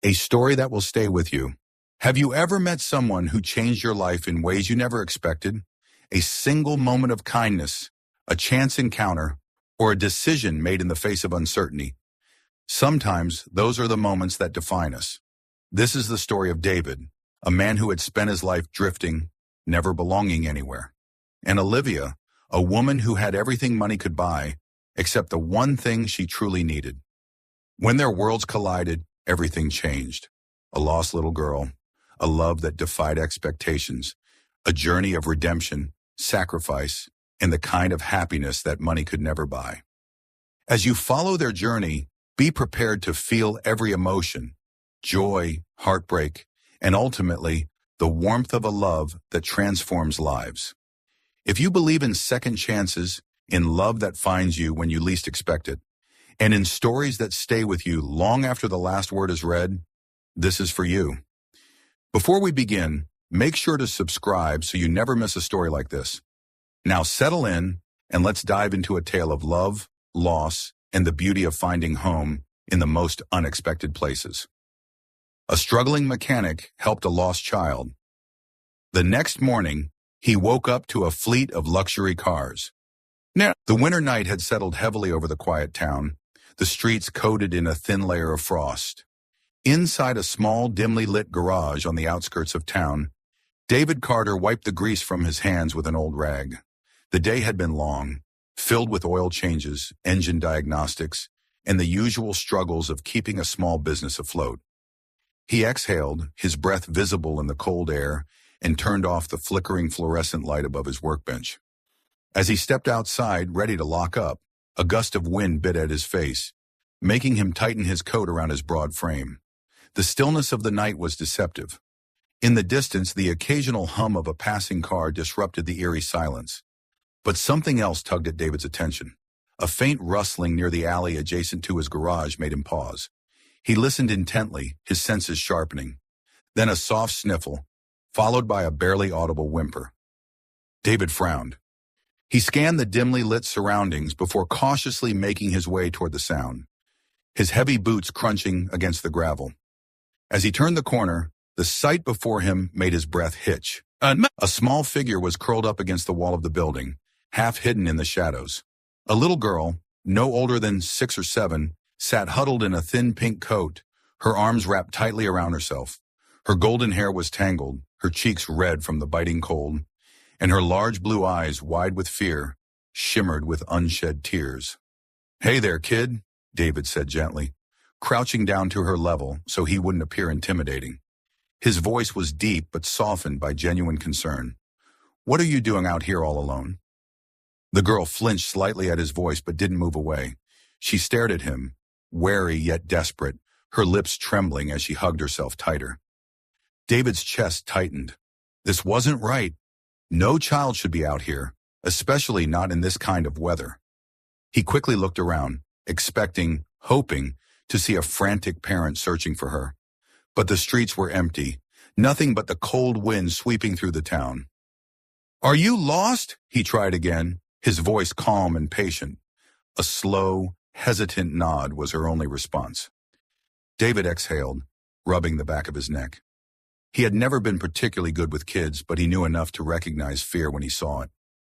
a story that will stay with you. Have you ever met someone who changed your life in ways you never expected? A single moment of kindness, a chance encounter, or a decision made in the face of uncertainty. Sometimes those are the moments that define us. This is the story of David, a man who had spent his life drifting, never belonging anywhere. And Olivia, a woman who had everything money could buy, except the one thing she truly needed. When their worlds collided, everything changed. A lost little girl, a love that defied expectations, a journey of redemption, sacrifice, and the kind of happiness that money could never buy. As you follow their journey, be prepared to feel every emotion, joy, heartbreak, and ultimately, the warmth of a love that transforms lives. If you believe in second chances, in love that finds you when you least expect it, and in stories that stay with you long after the last word is read, this is for you. Before we begin, make sure to subscribe so you never miss a story like this. Now settle in and let's dive into a tale of love, loss, and the beauty of finding home in the most unexpected places. A struggling mechanic helped a lost child. The next morning, he woke up to a fleet of luxury cars. Now, the winter night had settled heavily over the quiet town, the streets coated in a thin layer of frost. Inside a small, dimly lit garage on the outskirts of town, David Carter wiped the grease from his hands with an old rag. The day had been long, filled with oil changes, engine diagnostics, and the usual struggles of keeping a small business afloat. He exhaled, his breath visible in the cold air, and turned off the flickering fluorescent light above his workbench. As he stepped outside, ready to lock up, a gust of wind bit at his face, making him tighten his coat around his broad frame. The stillness of the night was deceptive. In the distance, the occasional hum of a passing car disrupted the eerie silence. But something else tugged at David's attention. A faint rustling near the alley adjacent to his garage made him pause. He listened intently, his senses sharpening. Then a soft sniffle, followed by a barely audible whimper. David frowned. He scanned the dimly lit surroundings before cautiously making his way toward the sound, his heavy boots crunching against the gravel. As he turned the corner, the sight before him made his breath hitch. A small figure was curled up against the wall of the building, half hidden in the shadows. A little girl, no older than 6 or 7, sat huddled in a thin pink coat, her arms wrapped tightly around herself. Her golden hair was tangled, her cheeks red from the biting cold, and her large blue eyes, wide with fear, shimmered with unshed tears. "Hey there, kid," David said gently, crouching down to her level so he wouldn't appear intimidating. His voice was deep but softened by genuine concern. "What are you doing out here all alone?" The girl flinched slightly at his voice but didn't move away. She stared at him, wary yet desperate, her lips trembling as she hugged herself tighter. David's chest tightened. This wasn't right. No child should be out here, especially not in this kind of weather. He quickly looked around, expecting, hoping, to see a frantic parent searching for her. But the streets were empty, nothing but the cold wind sweeping through the town. "Are you lost?" he tried again, his voice calm and patient. A slow, hesitant nod was her only response. David exhaled, rubbing the back of his neck. He had never been particularly good with kids, but he knew enough to recognize fear when he saw it,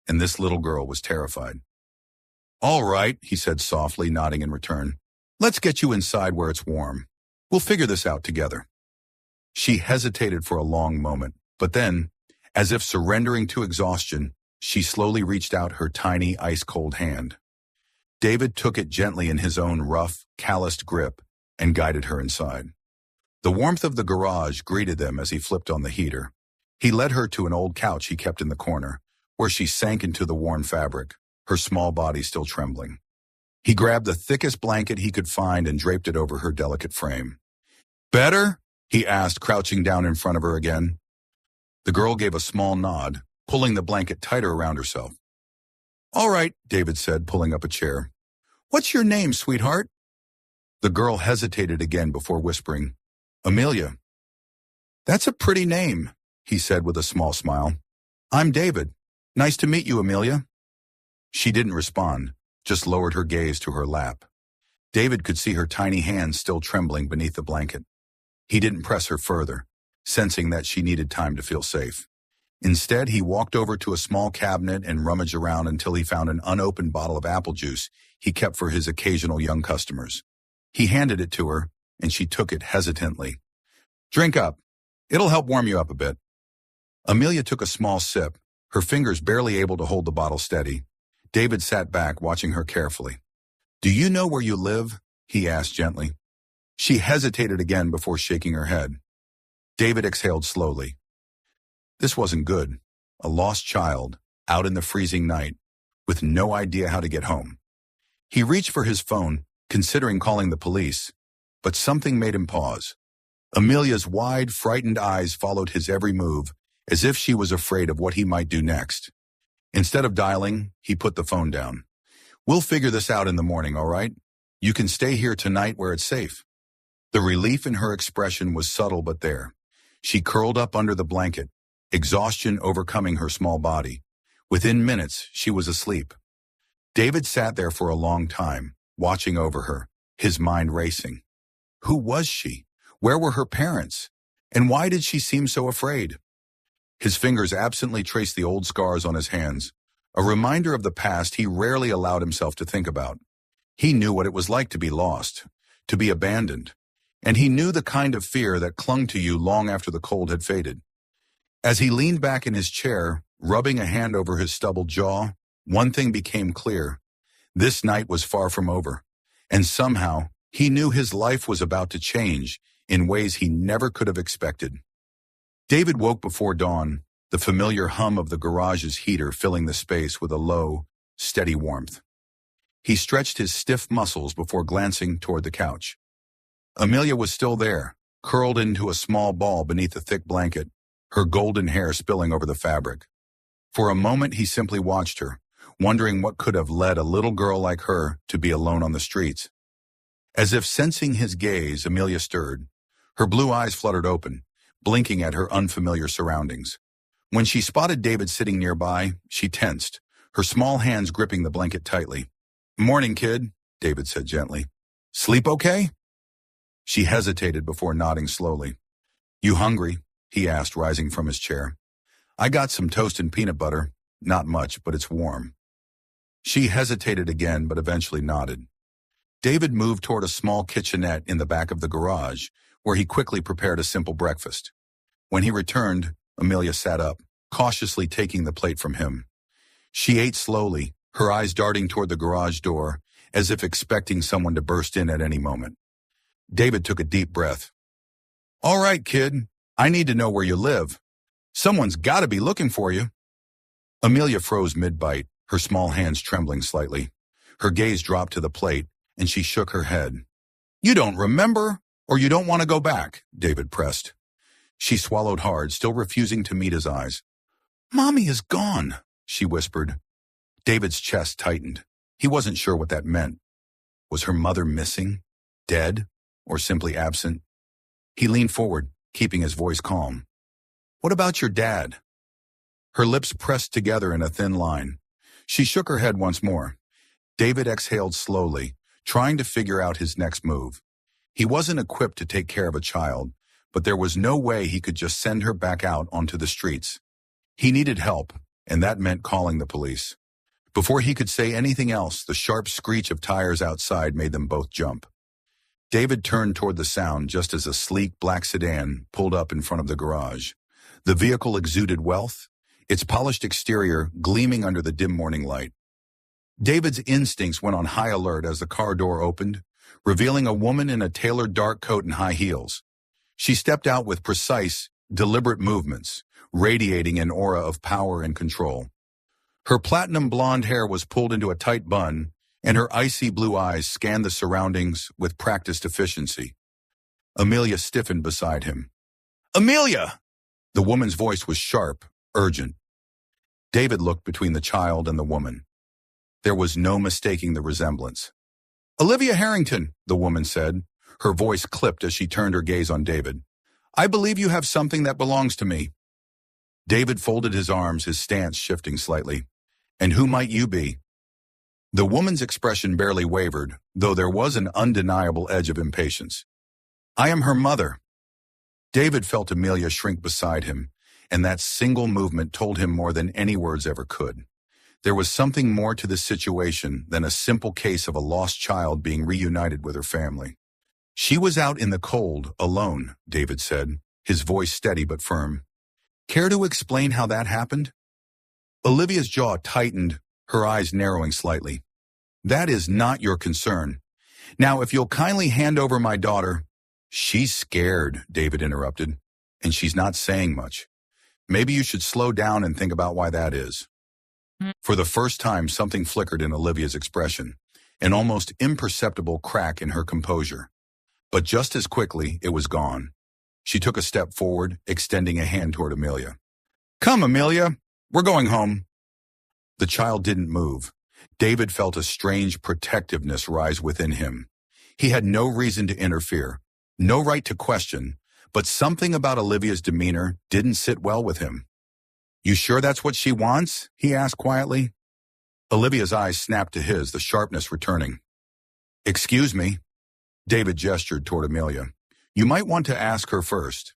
and this little girl was terrified. "All right," he said softly, nodding in return. "Let's get you inside where it's warm. We'll figure this out together." She hesitated for a long moment, but then, as if surrendering to exhaustion, she slowly reached out her tiny, ice-cold hand. David took it gently in his own rough, calloused grip and guided her inside. The warmth of the garage greeted them as he flipped on the heater. He led her to an old couch he kept in the corner, where she sank into the worn fabric, her small body still trembling. He grabbed the thickest blanket he could find and draped it over her delicate frame. "Better?" he asked, crouching down in front of her again. The girl gave a small nod, pulling the blanket tighter around herself. "All right," David said, pulling up a chair. "What's your name, sweetheart?" The girl hesitated again before whispering, "Amelia." "That's a pretty name," he said with a small smile. "I'm David. Nice to meet you, Amelia." She didn't respond, just lowered her gaze to her lap. David could see her tiny hands still trembling beneath the blanket. He didn't press her further, sensing that she needed time to feel safe. Instead, he walked over to a small cabinet and rummaged around until he found an unopened bottle of apple juice he kept for his occasional young customers. He handed it to her, and she took it hesitantly. "Drink up. It'll help warm you up a bit." Amelia took a small sip, her fingers barely able to hold the bottle steady. David sat back, watching her carefully. "Do you know where you live?" he asked gently. She hesitated again before shaking her head. David exhaled slowly. This wasn't good. A lost child, out in the freezing night, with no idea how to get home. He reached for his phone, considering calling the police, but something made him pause. Amelia's wide, frightened eyes followed his every move, as if she was afraid of what he might do next. Instead of dialing, he put the phone down. "We'll figure this out in the morning, all right? You can stay here tonight where it's safe." The relief in her expression was subtle but there. She curled up under the blanket, exhaustion overcoming her small body. Within minutes, she was asleep. David sat there for a long time, watching over her, his mind racing. Who was she? Where were her parents? And why did she seem so afraid? His fingers absently traced the old scars on his hands, a reminder of the past he rarely allowed himself to think about. He knew what it was like to be lost, to be abandoned, and he knew the kind of fear that clung to you long after the cold had faded. As he leaned back in his chair, rubbing a hand over his stubbled jaw, one thing became clear. This night was far from over, and somehow he knew his life was about to change in ways he never could have expected. David woke before dawn, the familiar hum of the garage's heater filling the space with a low, steady warmth. He stretched his stiff muscles before glancing toward the couch. Amelia was still there, curled into a small ball beneath a thick blanket, her golden hair spilling over the fabric. For a moment he simply watched her, wondering what could have led a little girl like her to be alone on the streets. As if sensing his gaze, Amelia stirred. Her blue eyes fluttered open, blinking at her unfamiliar surroundings. When she spotted David sitting nearby, she tensed, her small hands gripping the blanket tightly. "Morning, kid," David said gently. "Sleep okay?" She hesitated before nodding slowly. "You hungry?" he asked, rising from his chair. "I got some toast and peanut butter. Not much, but it's warm." She hesitated again, but eventually nodded. David moved toward a small kitchenette in the back of the garage, where he quickly prepared a simple breakfast. When he returned, Amelia sat up, cautiously taking the plate from him. She ate slowly, her eyes darting toward the garage door, as if expecting someone to burst in at any moment. David took a deep breath. "All right, kid, I need to know where you live. Someone's got to be looking for you." Amelia froze mid-bite, her small hands trembling slightly. Her gaze dropped to the plate, and she shook her head. "You don't remember, or you don't want to go back?" David pressed. She swallowed hard, still refusing to meet his eyes. "Mommy is gone," she whispered. David's chest tightened. He wasn't sure what that meant. Was her mother missing, dead, or simply absent? He leaned forward, keeping his voice calm. "What about your dad?" Her lips pressed together in a thin line. She shook her head once more. David exhaled slowly, trying to figure out his next move. He wasn't equipped to take care of a child, but there was no way he could just send her back out onto the streets. He needed help, and that meant calling the police. Before he could say anything else, the sharp screech of tires outside made them both jump. David turned toward the sound just as a sleek black sedan pulled up in front of the garage. The vehicle exuded wealth, its polished exterior gleaming under the dim morning light. David's instincts went on high alert as the car door opened, revealing a woman in a tailored dark coat and high heels. She stepped out with precise, deliberate movements, radiating an aura of power and control. Her platinum blonde hair was pulled into a tight bun, and her icy blue eyes scanned the surroundings with practiced efficiency. Amelia stiffened beside him. "Amelia!" The woman's voice was sharp, urgent. David looked between the child and the woman. There was no mistaking the resemblance. "Olivia Harrington," the woman said, her voice clipped as she turned her gaze on David. "I believe you have something that belongs to me." David folded his arms, his stance shifting slightly. "And who might you be?" The woman's expression barely wavered, though there was an undeniable edge of impatience. "I am her mother." David felt Amelia shrink beside him, and that single movement told him more than any words ever could. There was something more to this situation than a simple case of a lost child being reunited with her family. She was out in the cold, alone, David said, his voice steady but firm. Care to explain how that happened? Olivia's jaw tightened, her eyes narrowing slightly. That is not your concern. Now, if you'll kindly hand over my daughter. She's scared, David interrupted, and she's not saying much. Maybe you should slow down and think about why that is. For the first time, something flickered in Olivia's expression, an almost imperceptible crack in her composure. But just as quickly, it was gone. She took a step forward, extending a hand toward Amelia. Come, Amelia, we're going home. The child didn't move. David felt a strange protectiveness rise within him. He had no reason to interfere, no right to question, but something about Olivia's demeanor didn't sit well with him. You sure that's what she wants? He asked quietly. Olivia's eyes snapped to his, the sharpness returning. Excuse me. David gestured toward Amelia. You might want to ask her first.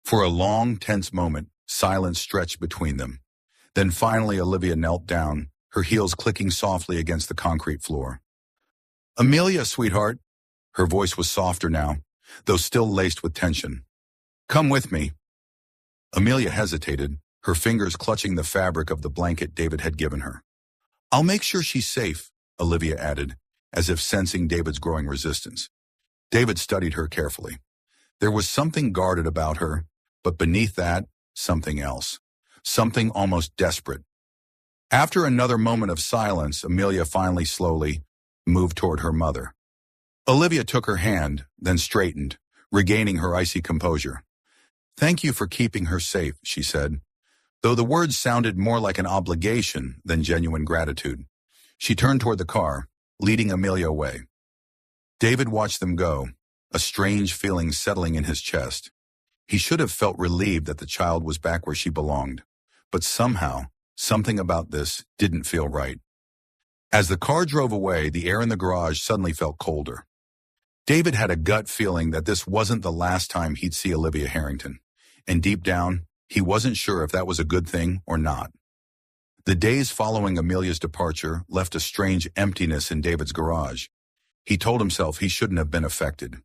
For a long, tense moment, silence stretched between them. Then finally Olivia knelt down, her heels clicking softly against the concrete floor. Amelia, sweetheart. Her voice was softer now, though still laced with tension. Come with me. Amelia hesitated, her fingers clutching the fabric of the blanket David had given her. I'll make sure she's safe, Olivia added, as if sensing David's growing resistance. David studied her carefully. There was something guarded about her, but beneath that, something else. Something almost desperate. After another moment of silence, Amelia finally slowly moved toward her mother. Olivia took her hand, then straightened, regaining her icy composure. Thank you for keeping her safe, she said, though the words sounded more like an obligation than genuine gratitude. She turned toward the car, leading Amelia away. David watched them go, a strange feeling settling in his chest. He should have felt relieved that the child was back where she belonged, but somehow, something about this didn't feel right. As the car drove away, the air in the garage suddenly felt colder. David had a gut feeling that this wasn't the last time he'd see Olivia Harrington, and deep down, he wasn't sure if that was a good thing or not. The days following Amelia's departure left a strange emptiness in David's garage. He told himself he shouldn't have been affected.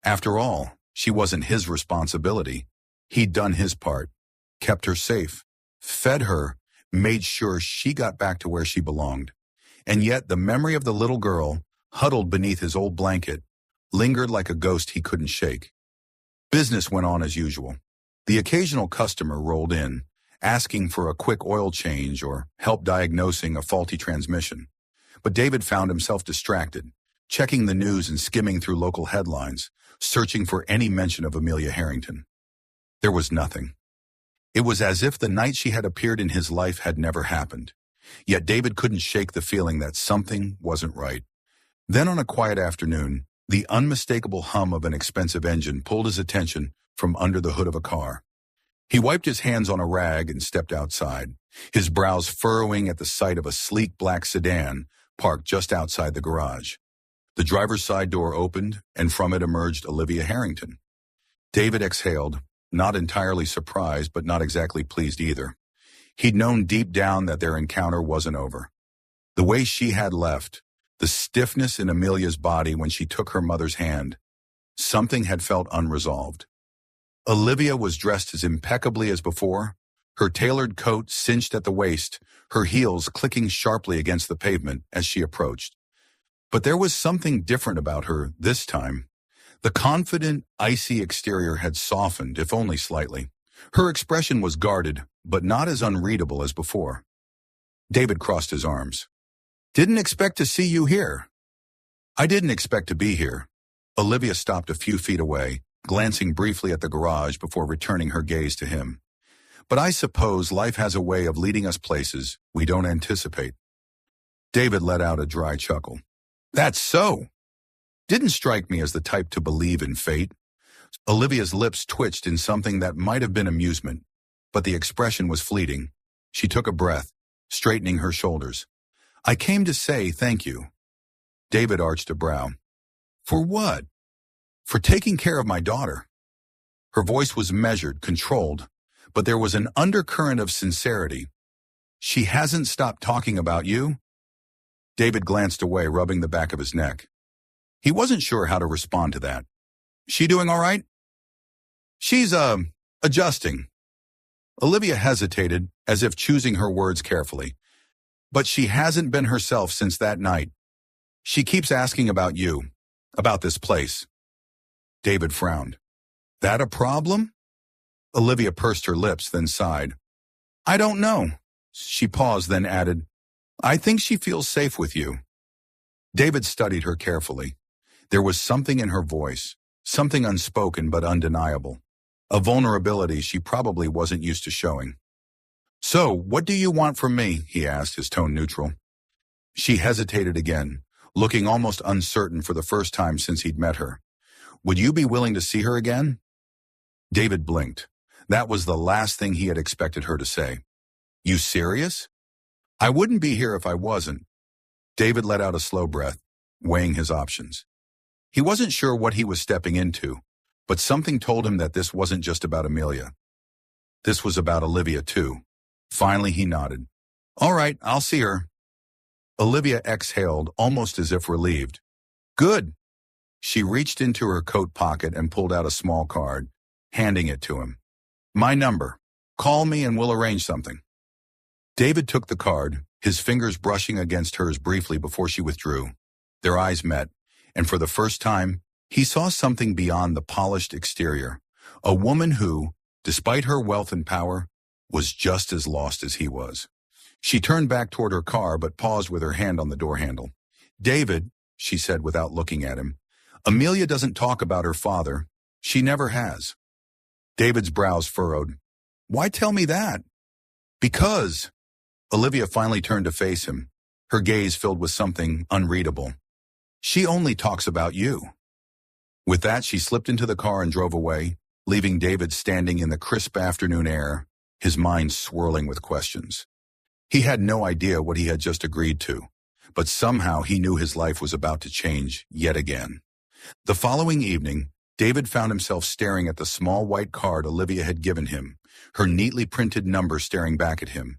After all, she wasn't his responsibility. He'd done his part, kept her safe, fed her, made sure she got back to where she belonged. And yet the memory of the little girl, huddled beneath his old blanket, lingered like a ghost he couldn't shake. Business went on as usual. The occasional customer rolled in, asking for a quick oil change or help diagnosing a faulty transmission. But David found himself distracted, checking the news and skimming through local headlines, searching for any mention of Amelia Harrington. There was nothing. It was as if the night she had appeared in his life had never happened. Yet David couldn't shake the feeling that something wasn't right. Then on a quiet afternoon, the unmistakable hum of an expensive engine pulled his attention from under the hood of a car. He wiped his hands on a rag and stepped outside, his brows furrowing at the sight of a sleek black sedan parked just outside the garage. The driver's side door opened, and from it emerged Olivia Harrington. David exhaled, not entirely surprised, but not exactly pleased either. He'd known deep down that their encounter wasn't over. The way she had left, the stiffness in Amelia's body when she took her mother's hand, something had felt unresolved. Olivia was dressed as impeccably as before, her tailored coat cinched at the waist, her heels clicking sharply against the pavement as she approached. But there was something different about her this time. The confident, icy exterior had softened, if only slightly. Her expression was guarded, but not as unreadable as before. David crossed his arms. Didn't expect to see you here. I didn't expect to be here. Olivia stopped a few feet away, glancing briefly at the garage before returning her gaze to him. But I suppose life has a way of leading us places we don't anticipate. David let out a dry chuckle. That's so. Didn't strike me as the type to believe in fate. Olivia's lips twitched in something that might have been amusement, but the expression was fleeting. She took a breath, straightening her shoulders. I came to say thank you. David arched a brow. For what? For taking care of my daughter. Her voice was measured, controlled, but there was an undercurrent of sincerity. "She hasn't stopped talking about you?" David glanced away, rubbing the back of his neck. He wasn't sure how to respond to that. "She doing all right?" "She's, adjusting." Olivia hesitated, as if choosing her words carefully. "But she hasn't been herself since that night. She keeps asking about you, about this place." David frowned. "That a problem?" Olivia pursed her lips, then sighed. "I don't know." She paused, then added, "I think she feels safe with you." David studied her carefully. There was something in her voice, something unspoken but undeniable, a vulnerability she probably wasn't used to showing. "So, what do you want from me?" he asked, his tone neutral. She hesitated again, looking almost uncertain for the first time since he'd met her. "Would you be willing to see her again?" David blinked. That was the last thing he had expected her to say. "You serious?" "I wouldn't be here if I wasn't." David let out a slow breath, weighing his options. He wasn't sure what he was stepping into, but something told him that this wasn't just about Amelia. This was about Olivia, too. Finally, he nodded. "All right, I'll see her." Olivia exhaled, almost as if relieved. "Good." She reached into her coat pocket and pulled out a small card, handing it to him. "My number. Call me and we'll arrange something." David took the card, his fingers brushing against hers briefly before she withdrew. Their eyes met, and for the first time, he saw something beyond the polished exterior. A woman who, despite her wealth and power, was just as lost as he was. She turned back toward her car but paused with her hand on the door handle. "David," she said without looking at him, "Amelia doesn't talk about her father. She never has." David's brows furrowed. "Why tell me that?" "Because." Olivia finally turned to face him, her gaze filled with something unreadable. "She only talks about you." With that, she slipped into the car and drove away, leaving David standing in the crisp afternoon air, his mind swirling with questions. He had no idea what he had just agreed to, but somehow he knew his life was about to change yet again. The following evening, David found himself staring at the small white card Olivia had given him, her neatly printed number staring back at him.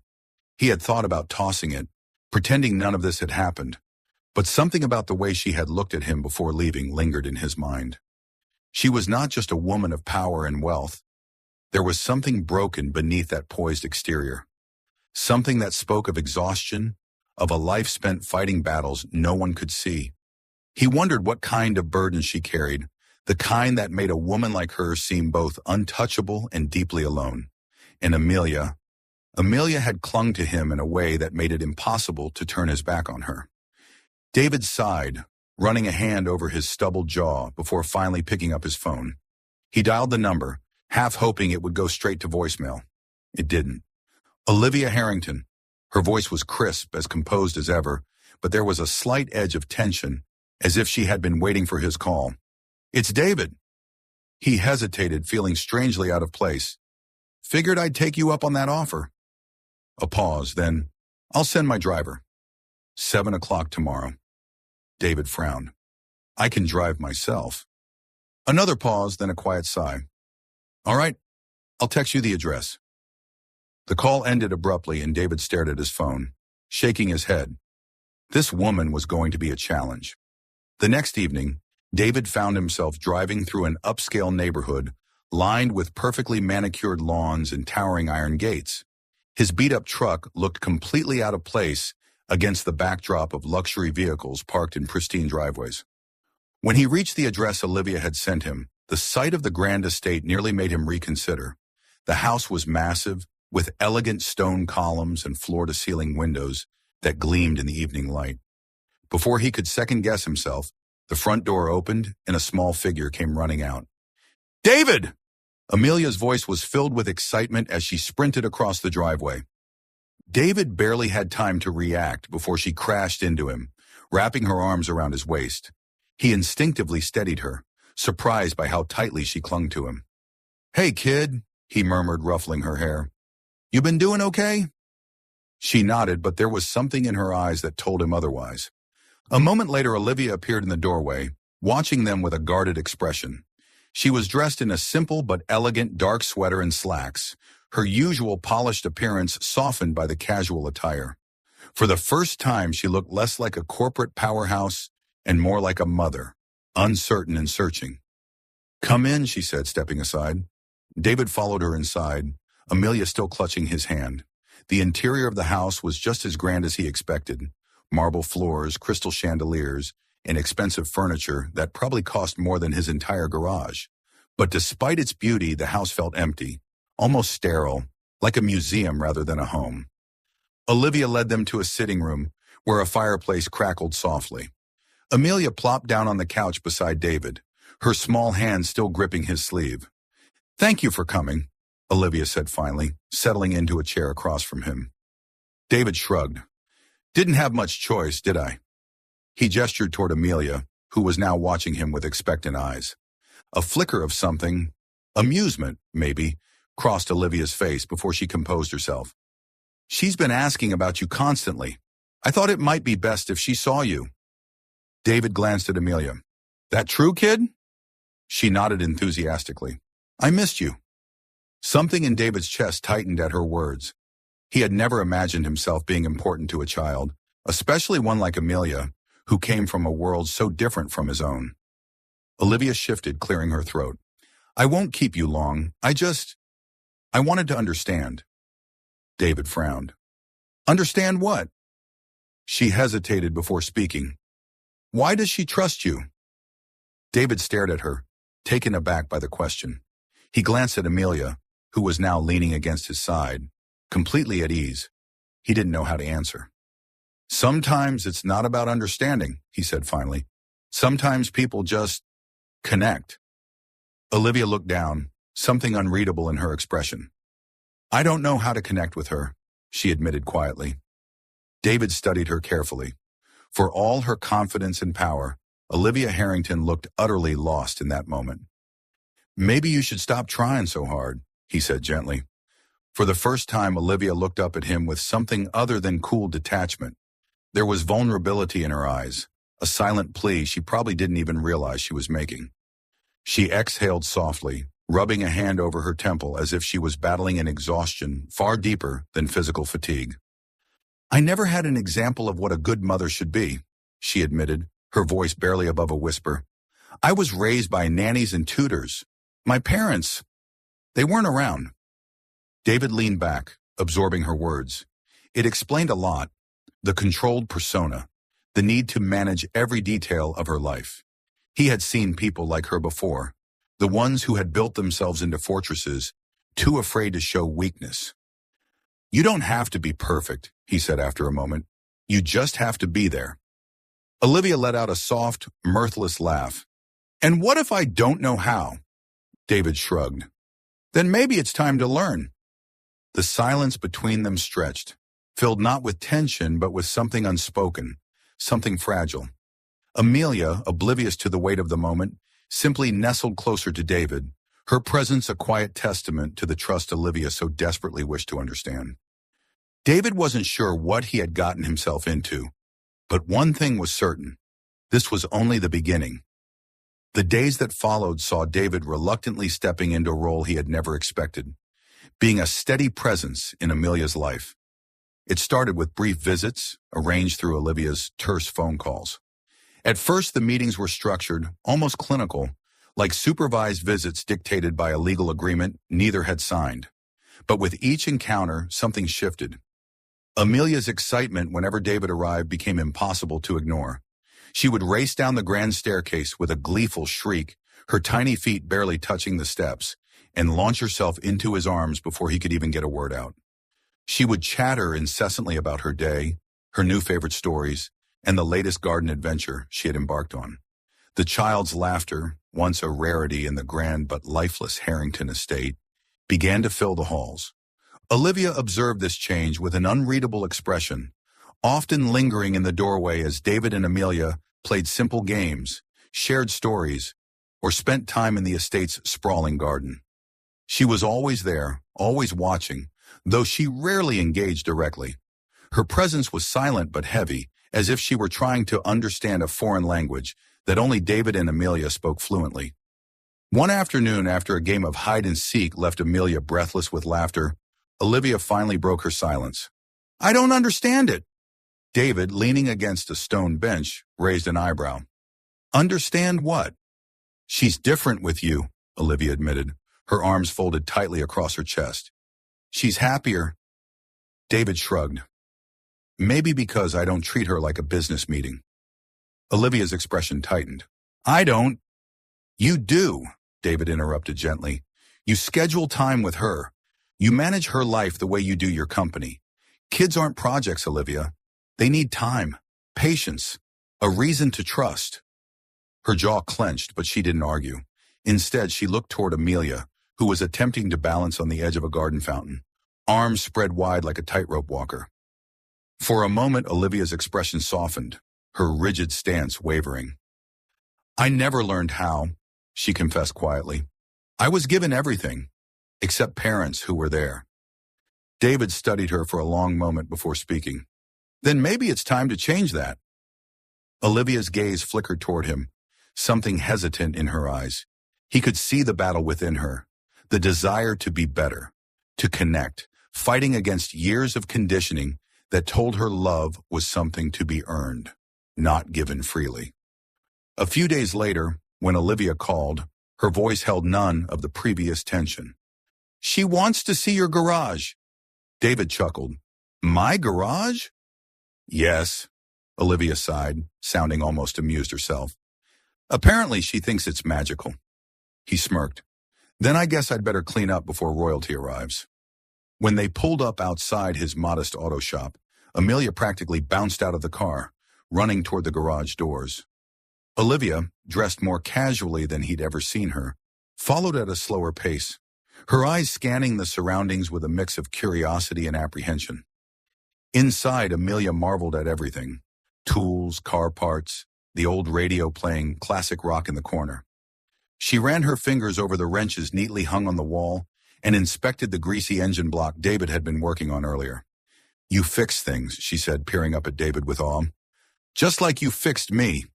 He had thought about tossing it, pretending none of this had happened, but something about the way she had looked at him before leaving lingered in his mind. She was not just a woman of power and wealth. There was something broken beneath that poised exterior, something that spoke of exhaustion, of a life spent fighting battles no one could see. He wondered what kind of burden she carried, the kind that made a woman like her seem both untouchable and deeply alone. And Amelia had clung to him in a way that made it impossible to turn his back on her. David sighed, running a hand over his stubbled jaw before finally picking up his phone. He dialed the number, half hoping it would go straight to voicemail. It didn't. Olivia Harrington. Her voice was crisp, as composed as ever, but there was a slight edge of tension, as if she had been waiting for his call. "It's David." He hesitated, feeling strangely out of place. "Figured I'd take you up on that offer." A pause, then, "I'll send my driver." 7 o'clock tomorrow. David frowned. "I can drive myself." Another pause, then a quiet sigh. "All right, I'll text you the address." The call ended abruptly and David stared at his phone, shaking his head. This woman was going to be a challenge. The next evening, David found himself driving through an upscale neighborhood lined with perfectly manicured lawns and towering iron gates. His beat-up truck looked completely out of place against the backdrop of luxury vehicles parked in pristine driveways. When he reached the address Olivia had sent him, the sight of the grand estate nearly made him reconsider. The house was massive, with elegant stone columns and floor-to-ceiling windows that gleamed in the evening light. Before he could second-guess himself, the front door opened and a small figure came running out. "David!" Amelia's voice was filled with excitement as she sprinted across the driveway. David barely had time to react before she crashed into him, wrapping her arms around his waist. He instinctively steadied her, surprised by how tightly she clung to him. "Hey, kid," he murmured, ruffling her hair. "You been doing okay?" She nodded, but there was something in her eyes that told him otherwise. A moment later, Olivia appeared in the doorway, watching them with a guarded expression. She was dressed in a simple but elegant dark sweater and slacks, her usual polished appearance softened by the casual attire. For the first time, she looked less like a corporate powerhouse and more like a mother, uncertain and searching. "Come in," she said, stepping aside. David followed her inside, Amelia still clutching his hand. The interior of the house was just as grand as he expected. Marble floors, crystal chandeliers, and expensive furniture that probably cost more than his entire garage. But despite its beauty, the house felt empty, almost sterile, like a museum rather than a home. Olivia led them to a sitting room where a fireplace crackled softly. Amelia plopped down on the couch beside David, her small hand still gripping his sleeve. "Thank you for coming," Olivia said finally, settling into a chair across from him. David shrugged. "Didn't have much choice, did I?" He gestured toward Amelia, who was now watching him with expectant eyes. A flicker of something, amusement, maybe, crossed Olivia's face before she composed herself. "She's been asking about you constantly. I thought it might be best if she saw you." David glanced at Amelia. "That true, kid?" She nodded enthusiastically. "I missed you." Something in David's chest tightened at her words. He had never imagined himself being important to a child, especially one like Amelia, who came from a world so different from his own. Olivia shifted, clearing her throat. "I won't keep you long. I wanted to understand." David frowned. "Understand what?" She hesitated before speaking. "Why does she trust you?" David stared at her, taken aback by the question. He glanced at Amelia, who was now leaning against his side, completely at ease. He didn't know how to answer. "Sometimes it's not about understanding," he said finally. "Sometimes people just connect." Olivia looked down, something unreadable in her expression. "I don't know how to connect with her," she admitted quietly. David studied her carefully. For all her confidence and power, Olivia Harrington looked utterly lost in that moment. "Maybe you should stop trying so hard," he said gently. For the first time, Olivia looked up at him with something other than cool detachment. There was vulnerability in her eyes, a silent plea she probably didn't even realize she was making. She exhaled softly, rubbing a hand over her temple as if she was battling an exhaustion far deeper than physical fatigue. "I never had an example of what a good mother should be," she admitted, her voice barely above a whisper. "I was raised by nannies and tutors. My parents, they weren't around." David leaned back, absorbing her words. It explained a lot. The controlled persona, the need to manage every detail of her life. He had seen people like her before, the ones who had built themselves into fortresses, too afraid to show weakness. "You don't have to be perfect," he said after a moment. "You just have to be there." Olivia let out a soft, mirthless laugh. "And what if I don't know how?" David shrugged. "Then maybe it's time to learn." The silence between them stretched, filled not with tension but with something unspoken, something fragile. Amelia, oblivious to the weight of the moment, simply nestled closer to David, her presence a quiet testament to the trust Olivia so desperately wished to understand. David wasn't sure what he had gotten himself into, but one thing was certain. This was only the beginning. The days that followed saw David reluctantly stepping into a role he had never expected, being a steady presence in Amelia's life. It started with brief visits, arranged through Olivia's terse phone calls. At first, the meetings were structured, almost clinical, like supervised visits dictated by a legal agreement neither had signed. But with each encounter, something shifted. Amelia's excitement whenever David arrived became impossible to ignore. She would race down the grand staircase with a gleeful shriek, her tiny feet barely touching the steps, and launch herself into his arms before he could even get a word out. She would chatter incessantly about her day, her new favorite stories, and the latest garden adventure she had embarked on. The child's laughter, once a rarity in the grand but lifeless Harrington estate, began to fill the halls. Olivia observed this change with an unreadable expression, often lingering in the doorway as David and Amelia played simple games, shared stories, or spent time in the estate's sprawling garden. She was always there, always watching, though she rarely engaged directly. Her presence was silent but heavy, as if she were trying to understand a foreign language that only David and Amelia spoke fluently. One afternoon, after a game of hide-and-seek left Amelia breathless with laughter, Olivia finally broke her silence. "I don't understand it." David, leaning against a stone bench, raised an eyebrow. "Understand what?" "She's different with you," Olivia admitted, her arms folded tightly across her chest. "She's happier." David shrugged. "Maybe because I don't treat her like a business meeting." Olivia's expression tightened. "I don't." "You do," David interrupted gently. "You schedule time with her. You manage her life the way you do your company. Kids aren't projects, Olivia. They need time, patience, a reason to trust." Her jaw clenched, but she didn't argue. Instead, she looked toward Amelia, who was attempting to balance on the edge of a garden fountain, arms spread wide like a tightrope walker. For a moment, Olivia's expression softened, her rigid stance wavering. "I never learned how," she confessed quietly. "I was given everything, except parents who were there." David studied her for a long moment before speaking. "Then maybe it's time to change that." Olivia's gaze flickered toward him, something hesitant in her eyes. He could see the battle within her, the desire to be better, to connect, fighting against years of conditioning that told her love was something to be earned, not given freely. A few days later, when Olivia called, her voice held none of the previous tension. "She wants to see your garage." David chuckled. "My garage?" "Yes," Olivia sighed, sounding almost amused herself. "Apparently she thinks it's magical." He smirked. "Then I guess I'd better clean up before royalty arrives." When they pulled up outside his modest auto shop, Amelia practically bounced out of the car, running toward the garage doors. Olivia, dressed more casually than he'd ever seen her, followed at a slower pace, her eyes scanning the surroundings with a mix of curiosity and apprehension. Inside, Amelia marveled at everything: tools, car parts, the old radio playing classic rock in the corner. She ran her fingers over the wrenches neatly hung on the wall and inspected the greasy engine block David had been working on earlier. "You fix things," she said, peering up at David with awe. "Just like you fixed me."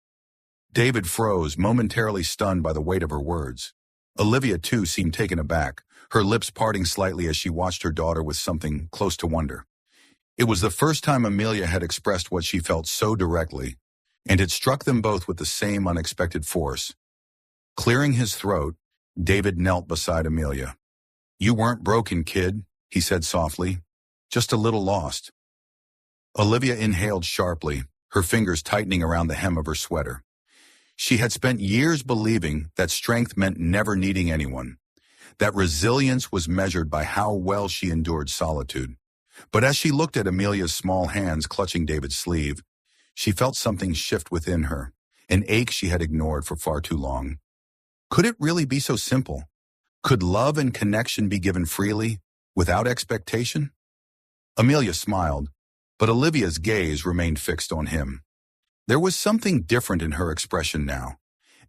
David froze, momentarily stunned by the weight of her words. Olivia, too, seemed taken aback, her lips parting slightly as she watched her daughter with something close to wonder. It was the first time Amelia had expressed what she felt so directly, and it struck them both with the same unexpected force. Clearing his throat, David knelt beside Amelia. "You weren't broken, kid," he said softly. "Just a little lost." Olivia inhaled sharply, her fingers tightening around the hem of her sweater. She had spent years believing that strength meant never needing anyone, that resilience was measured by how well she endured solitude. But as she looked at Amelia's small hands clutching David's sleeve, she felt something shift within her, an ache she had ignored for far too long. Could it really be so simple? Could love and connection be given freely, without expectation? Amelia smiled, but Olivia's gaze remained fixed on him. There was something different in her expression now,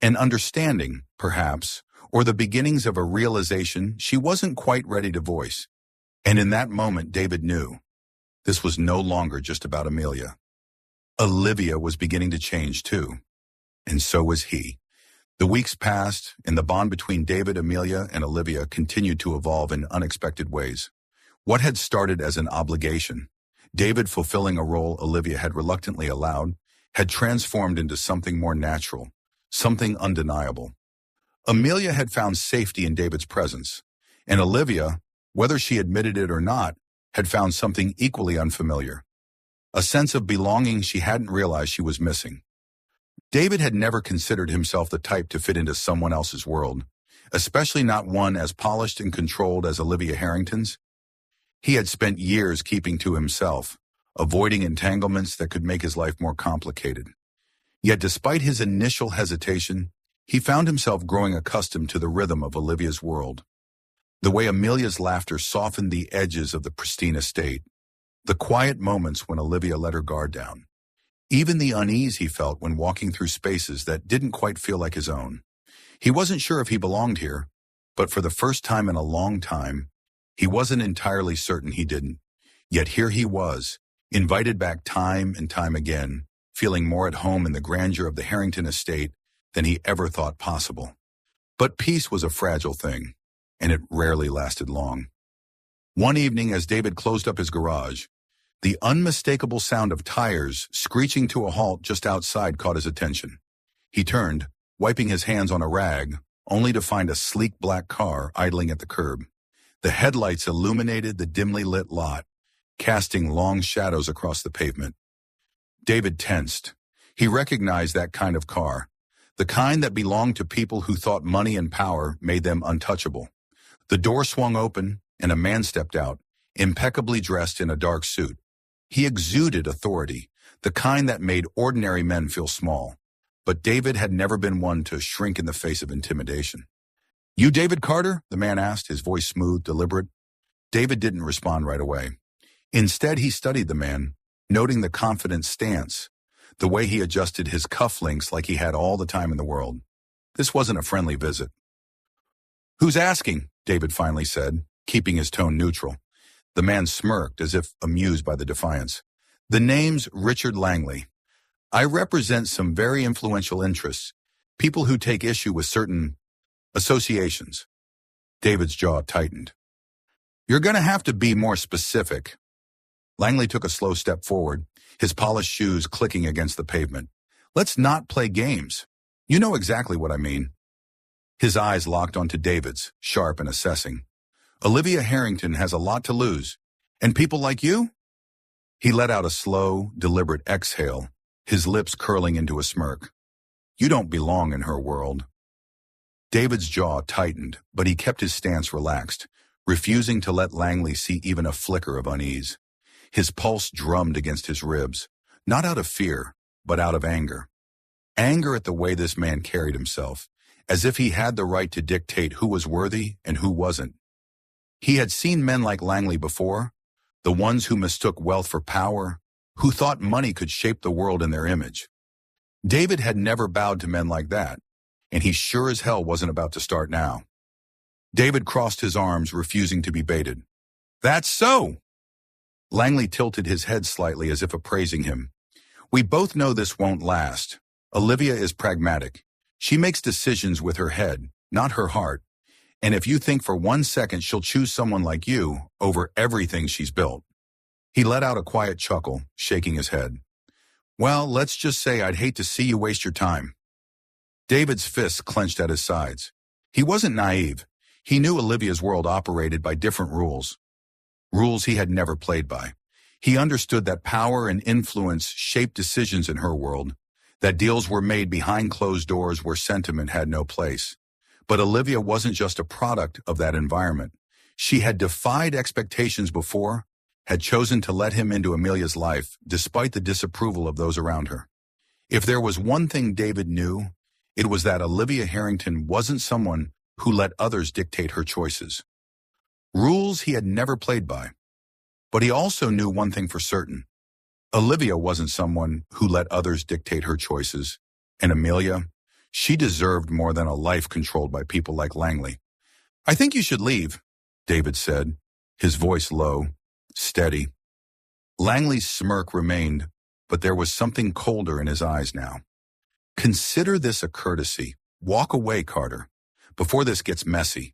an understanding, perhaps, or the beginnings of a realization she wasn't quite ready to voice. And in that moment, David knew this was no longer just about Amelia. Olivia was beginning to change too, and so was he. The weeks passed, and the bond between David, Amelia, and Olivia continued to evolve in unexpected ways. What had started as an obligation, David fulfilling a role Olivia had reluctantly allowed, had transformed into something more natural, something undeniable. Amelia had found safety in David's presence, and Olivia, whether she admitted it or not, had found something equally unfamiliar, a sense of belonging she hadn't realized she was missing. David had never considered himself the type to fit into someone else's world, especially not one as polished and controlled as Olivia Harrington's. He had spent years keeping to himself, avoiding entanglements that could make his life more complicated. Yet despite his initial hesitation, he found himself growing accustomed to the rhythm of Olivia's world. The way Amelia's laughter softened the edges of the pristine estate, the quiet moments when Olivia let her guard down, even the unease he felt when walking through spaces that didn't quite feel like his own. He wasn't sure if he belonged here, but for the first time in a long time, he wasn't entirely certain he didn't. Yet here he was, invited back time and time again, feeling more at home in the grandeur of the Harrington estate than he ever thought possible. But peace was a fragile thing, and it rarely lasted long. One evening, as David closed up his garage, the unmistakable sound of tires screeching to a halt just outside caught his attention. He turned, wiping his hands on a rag, only to find a sleek black car idling at the curb. The headlights illuminated the dimly lit lot, casting long shadows across the pavement. David tensed. He recognized that kind of car, the kind that belonged to people who thought money and power made them untouchable. The door swung open, and a man stepped out, impeccably dressed in a dark suit. He exuded authority, the kind that made ordinary men feel small. But David had never been one to shrink in the face of intimidation. "You David Carter?" the man asked, his voice smooth, deliberate. David didn't respond right away. Instead, he studied the man, noting the confident stance, the way he adjusted his cufflinks like he had all the time in the world. This wasn't a friendly visit. "Who's asking?" David finally said, keeping his tone neutral. The man smirked, as if amused by the defiance. "The name's Richard Langley. I represent some very influential interests, people who take issue with certain associations." David's jaw tightened. "You're going to have to be more specific." Langley took a slow step forward, his polished shoes clicking against the pavement. "Let's not play games. You know exactly what I mean." His eyes locked onto David's, sharp and assessing. "Olivia Harrington has a lot to lose. And people like you?" He let out a slow, deliberate exhale, his lips curling into a smirk. "You don't belong in her world." David's jaw tightened, but he kept his stance relaxed, refusing to let Langley see even a flicker of unease. His pulse drummed against his ribs, not out of fear, but out of anger. Anger at the way this man carried himself, as if he had the right to dictate who was worthy and who wasn't. He had seen men like Langley before, the ones who mistook wealth for power, who thought money could shape the world in their image. David had never bowed to men like that, and he sure as hell wasn't about to start now. David crossed his arms, refusing to be baited. "That's so!" Langley tilted his head slightly as if appraising him. "We both know this won't last. Olivia is pragmatic. She makes decisions with her head, not her heart. And if you think for 1 second she'll choose someone like you over everything she's built." He let out a quiet chuckle, shaking his head. "Well, let's just say I'd hate to see you waste your time." David's fists clenched at his sides. He wasn't naive. He knew Olivia's world operated by different rules. Rules he had never played by. He understood that power and influence shaped decisions in her world, that deals were made behind closed doors where sentiment had no place. But Olivia wasn't just a product of that environment. She had defied expectations before, had chosen to let him into Amelia's life despite the disapproval of those around her. If there was one thing David knew, it was that Olivia Harrington wasn't someone who let others dictate her choices. Rules he had never played by. But he also knew one thing for certain. Olivia wasn't someone who let others dictate her choices, and Amelia, she deserved more than a life controlled by people like Langley. "I think you should leave," David said, his voice low, steady. Langley's smirk remained, but there was something colder in his eyes now. "Consider this a courtesy. Walk away, Carter, before this gets messy."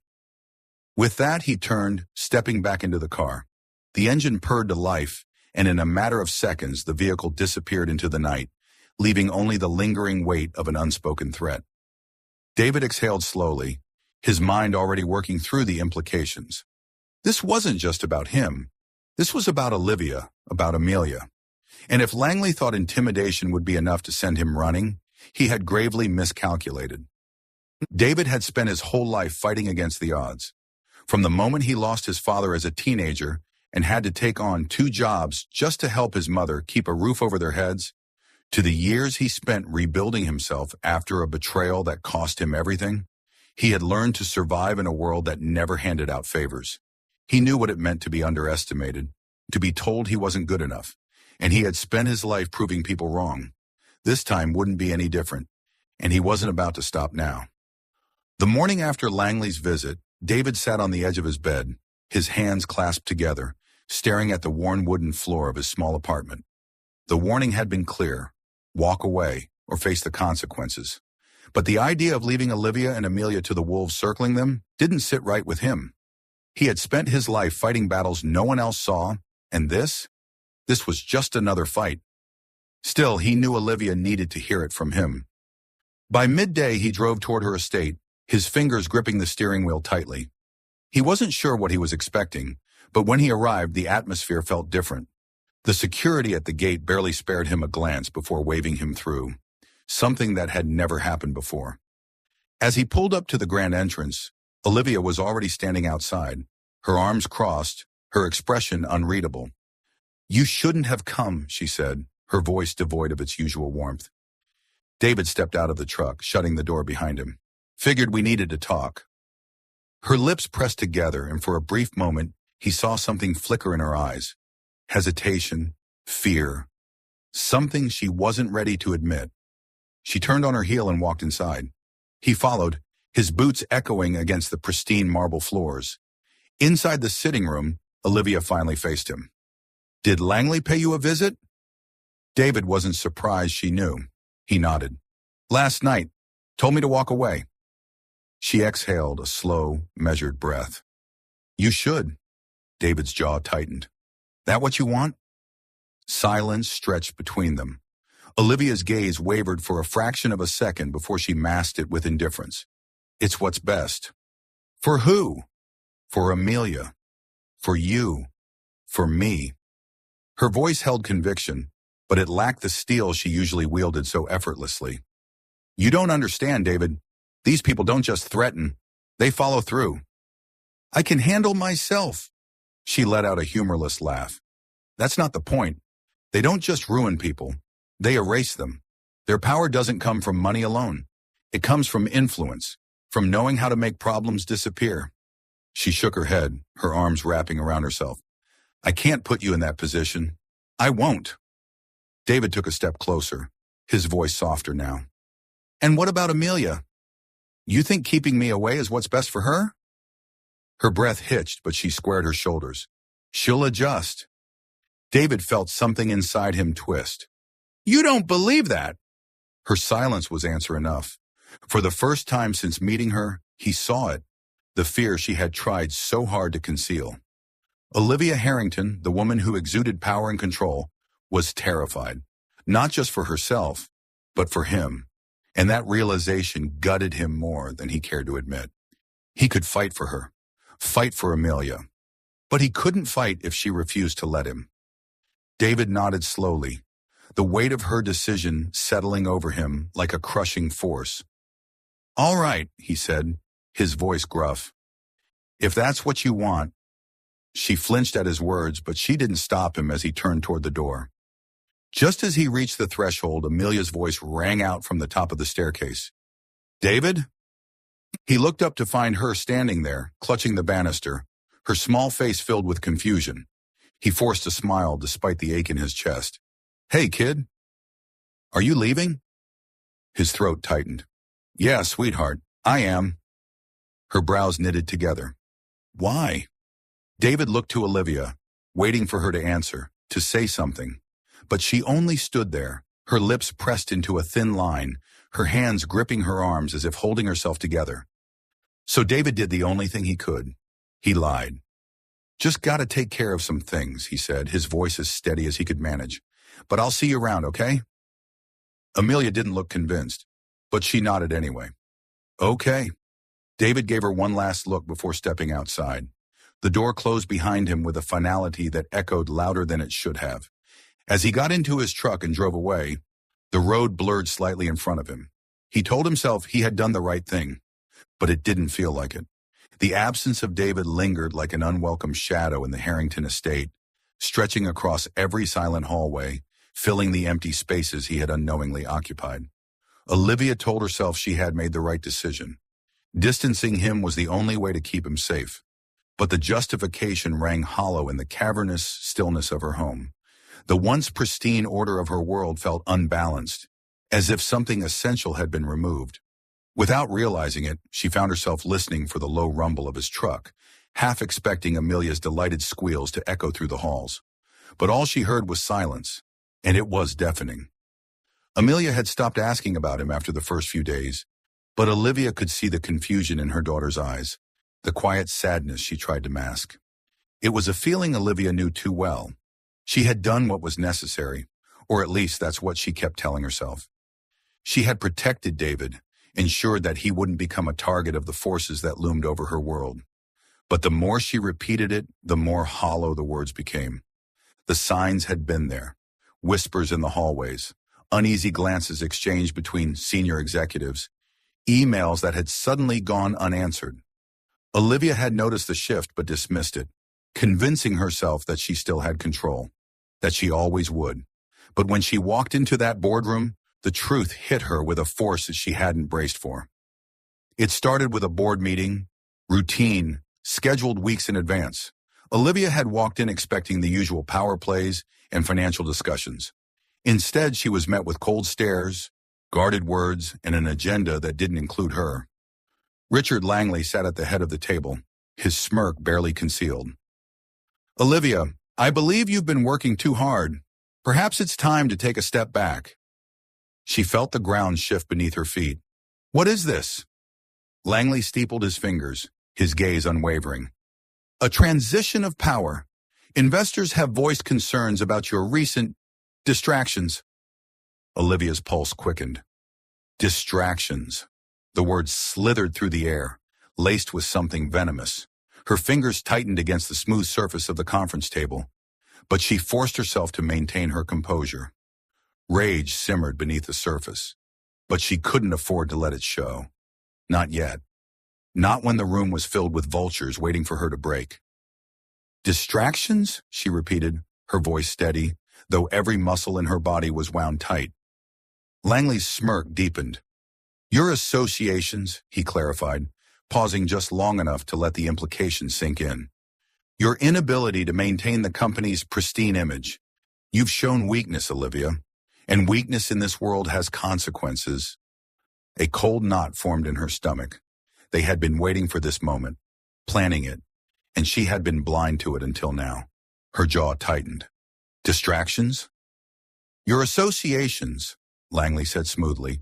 With that, he turned, stepping back into the car. The engine purred to life, and in a matter of seconds, the vehicle disappeared into the night, leaving only the lingering weight of an unspoken threat. David exhaled slowly, his mind already working through the implications. This wasn't just about him. This was about Olivia, about Amelia. And if Langley thought intimidation would be enough to send him running, he had gravely miscalculated. David had spent his whole life fighting against the odds. From the moment he lost his father as a teenager and had to take on 2 jobs just to help his mother keep a roof over their heads, to the years he spent rebuilding himself after a betrayal that cost him everything, he had learned to survive in a world that never handed out favors. He knew what it meant to be underestimated, to be told he wasn't good enough, and he had spent his life proving people wrong. This time wouldn't be any different, and he wasn't about to stop now. The morning after Langley's visit, David sat on the edge of his bed, his hands clasped together, staring at the worn wooden floor of his small apartment. The warning had been clear: walk away or face the consequences. But the idea of leaving Olivia and Amelia to the wolves circling them didn't sit right with him. He had spent his life fighting battles no one else saw, and this was just another fight. Still, he knew Olivia needed to hear it from him. By midday, he drove toward her estate, his fingers gripping the steering wheel tightly. He wasn't sure what he was expecting, but when he arrived, the atmosphere felt different. The security at the gate barely spared him a glance before waving him through, something that had never happened before. As he pulled up to the grand entrance, Olivia was already standing outside, her arms crossed, her expression unreadable. "You shouldn't have come," she said, her voice devoid of its usual warmth. David stepped out of the truck, shutting the door behind him. "Figured we needed to talk." Her lips pressed together, and for a brief moment, he saw something flicker in her eyes. Hesitation, fear, something she wasn't ready to admit. She turned on her heel and walked inside. He followed, his boots echoing against the pristine marble floors. Inside the sitting room, Olivia finally faced him. "Did Langley pay you a visit?" David wasn't surprised she knew. He nodded. "Last night. Told me to walk away." She exhaled a slow, measured breath. "You should." David's jaw tightened. "That what you want?" Silence stretched between them. Olivia's gaze wavered for a fraction of a second before she masked it with indifference. "It's what's best." "For who?" "For Amelia. For you. For me." Her voice held conviction, but it lacked the steel she usually wielded so effortlessly. "You don't understand, David. These people don't just threaten. They follow through." "I can handle myself." She let out a humorless laugh. "That's not the point. They don't just ruin people. They erase them. Their power doesn't come from money alone. It comes from influence, from knowing how to make problems disappear." She shook her head, her arms wrapping around herself. "I can't put you in that position. I won't." David took a step closer, his voice softer now. "And what about Amelia? You think keeping me away is what's best for her?" Her breath hitched, but she squared her shoulders. "She'll adjust." David felt something inside him twist. "You don't believe that?" Her silence was answer enough. For the first time since meeting her, he saw it, the fear she had tried so hard to conceal. Olivia Harrington, the woman who exuded power and control, was terrified, not just for herself, but for him, and that realization gutted him more than he cared to admit. He could fight for her, fight for Amelia, but he couldn't fight if she refused to let him. David nodded slowly, the weight of her decision settling over him like a crushing force. "All right," he said, his voice gruff. "If that's what you want." She flinched at his words, but she didn't stop him as he turned toward the door. Just as he reached the threshold, Amelia's voice rang out from the top of the staircase. "David?" He looked up to find her standing there, clutching the banister, her small face filled with confusion. He forced a smile despite the ache in his chest. "Hey, kid. Are you leaving?" His throat tightened. "Yeah, sweetheart, I am." Her brows knitted together. "Why?" David looked to Olivia, waiting for her to answer, to say something. But she only stood there, her lips pressed into a thin line, her hands gripping her arms as if holding herself together. So David did the only thing he could. He lied. "Just gotta take care of some things," he said, his voice as steady as he could manage. "But I'll see you around, okay?" Amelia didn't look convinced, but she nodded anyway. "Okay." David gave her one last look before stepping outside. The door closed behind him with a finality that echoed louder than it should have. As he got into his truck and drove away, the road blurred slightly in front of him. He told himself he had done the right thing, but it didn't feel like it. The absence of David lingered like an unwelcome shadow in the Harrington estate, stretching across every silent hallway, filling the empty spaces he had unknowingly occupied. Olivia told herself she had made the right decision. Distancing him was the only way to keep him safe. But the justification rang hollow in the cavernous stillness of her home. The once pristine order of her world felt unbalanced, as if something essential had been removed. Without realizing it, she found herself listening for the low rumble of his truck, half expecting Amelia's delighted squeals to echo through the halls. But all she heard was silence, and it was deafening. Amelia had stopped asking about him after the first few days, But Olivia could see the confusion in her daughter's eyes, the quiet sadness she tried to mask. It was a feeling Olivia knew too well. She had done what was necessary, or at least that's what she kept telling herself. She had protected David, ensured that he wouldn't become a target of the forces that loomed over her world. But the more she repeated it, the more hollow the words became. The signs had been there. Whispers in the hallways, uneasy glances exchanged between senior executives, emails that had suddenly gone unanswered. Olivia had noticed the shift but dismissed it, convincing herself that she still had control, that she always would. But when she walked into that boardroom, the truth hit her with a force that she hadn't braced for. It started with a board meeting, routine, scheduled weeks in advance. Olivia had walked in expecting the usual power plays and financial discussions. Instead, she was met with cold stares, guarded words, and an agenda that didn't include her. Richard Langley sat at the head of the table, his smirk barely concealed. "Olivia, I believe you've been working too hard. Perhaps it's time to take a step back." She felt the ground shift beneath her feet. "What is this?" Langley steepled his fingers, his gaze unwavering. "A transition of power. Investors have voiced concerns about your recent distractions." Olivia's pulse quickened. Distractions. The word slithered through the air, laced with something venomous. Her fingers tightened against the smooth surface of the conference table, but she forced herself to maintain her composure. Rage simmered beneath the surface, but she couldn't afford to let it show. Not yet. Not when the room was filled with vultures waiting for her to break. "Distractions?" she repeated, her voice steady, though every muscle in her body was wound tight. Langley's smirk deepened. "Your associations," he clarified, pausing just long enough to let the implication sink in. "Your inability to maintain the company's pristine image. You've shown weakness, Olivia, and weakness in this world has consequences." A cold knot formed in her stomach. They had been waiting for this moment, planning it, and she had been blind to it until now. Her jaw tightened. "Distractions?" "Your associations," Langley said smoothly.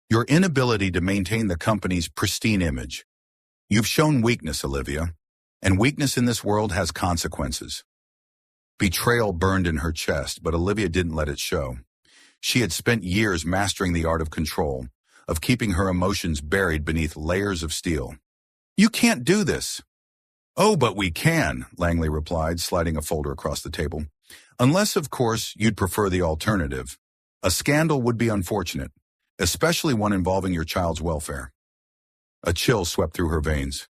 "Your inability to maintain the company's pristine image. You've shown weakness, Olivia, and weakness in this world has consequences." Betrayal burned in her chest, but Olivia didn't let it show. She had spent years mastering the art of control, of keeping her emotions buried beneath layers of steel. "You can't do this." "Oh, but we can," Langley replied, sliding a folder across the table. "Unless, of course, you'd prefer the alternative. A scandal would be unfortunate, especially one involving your child's welfare." A chill swept through her veins.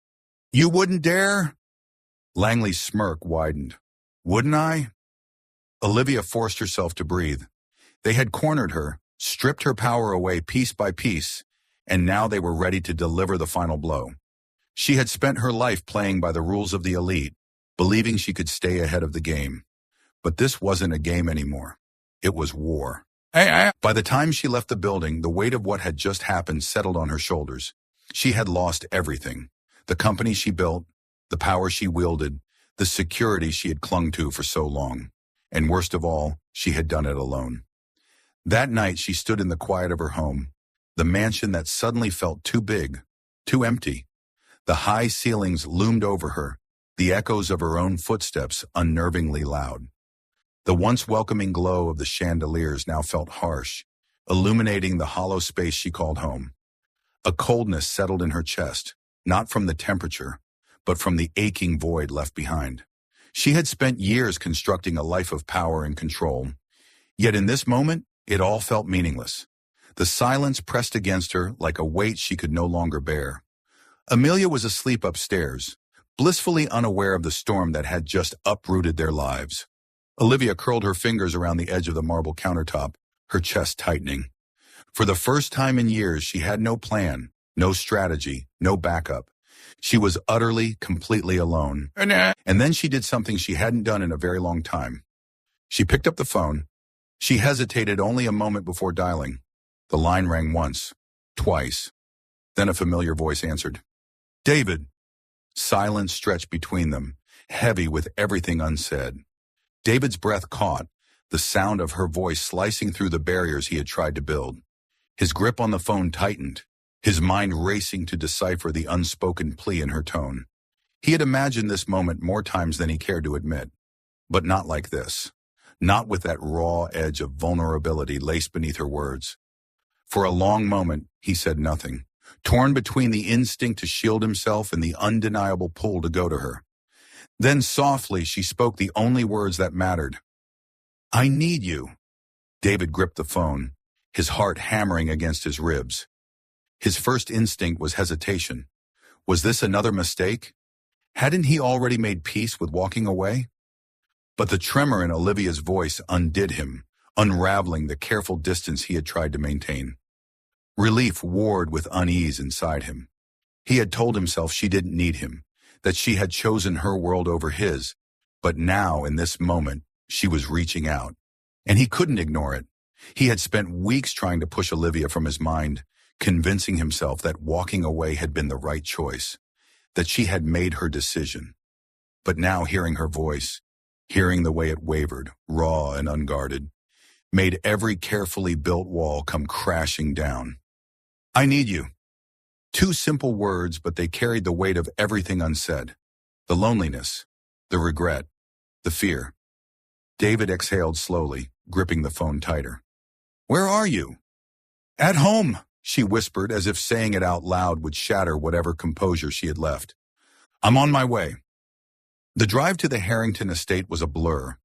"You wouldn't dare?" Langley's smirk widened. "Wouldn't I?" Olivia forced herself to breathe. They had cornered her, stripped her power away piece by piece, and now they were ready to deliver the final blow. She had spent her life playing by the rules of the elite, believing she could stay ahead of the game. But this wasn't a game anymore. It was war. By the time she left the building, the weight of what had just happened settled on her shoulders. She had lost everything. The company she built, the power she wielded, the security she had clung to for so long. And worst of all, she had done it alone. That night she stood in the quiet of her home, the mansion that suddenly felt too big, too empty. The high ceilings loomed over her, the echoes of her own footsteps unnervingly loud. The once welcoming glow of the chandeliers now felt harsh, illuminating the hollow space she called home. A coldness settled in her chest, not from the temperature, but from the aching void left behind. She had spent years constructing a life of power and control, yet in this moment, it all felt meaningless. The silence pressed against her like a weight she could no longer bear. Amelia was asleep upstairs, blissfully unaware of the storm that had just uprooted their lives. Olivia curled her fingers around the edge of the marble countertop, her chest tightening. For the first time in years, she had no plan, no strategy, no backup. She was utterly, completely alone. And then she did something she hadn't done in a very long time. She picked up the phone. She hesitated only a moment before dialing. The line rang once, twice. Then a familiar voice answered. "David." Silence stretched between them, heavy with everything unsaid. David's breath caught, the sound of her voice slicing through the barriers he had tried to build. His grip on the phone tightened, his mind racing to decipher the unspoken plea in her tone. He had imagined this moment more times than he cared to admit, but not like this. Not with that raw edge of vulnerability laced beneath her words. For a long moment, he said nothing, torn between the instinct to shield himself and the undeniable pull to go to her. Then softly, she spoke the only words that mattered. "I need you." David gripped the phone, his heart hammering against his ribs. His first instinct was hesitation. Was this another mistake? Hadn't he already made peace with walking away? But the tremor in Olivia's voice undid him, unraveling the careful distance he had tried to maintain. Relief warred with unease inside him. He had told himself she didn't need him, that she had chosen her world over his, but now, in this moment, she was reaching out. And he couldn't ignore it. He had spent weeks trying to push Olivia from his mind, convincing himself that walking away had been the right choice, that she had made her decision. But now hearing her voice, hearing the way it wavered, raw and unguarded, made every carefully built wall come crashing down. "I need you." Two simple words, but they carried the weight of everything unsaid. The loneliness, the regret, the fear. David exhaled slowly, gripping the phone tighter. "Where are you?" "At home," she whispered, as if saying it out loud would shatter whatever composure she had left. "I'm on my way." The drive to the Harrington estate was a blur.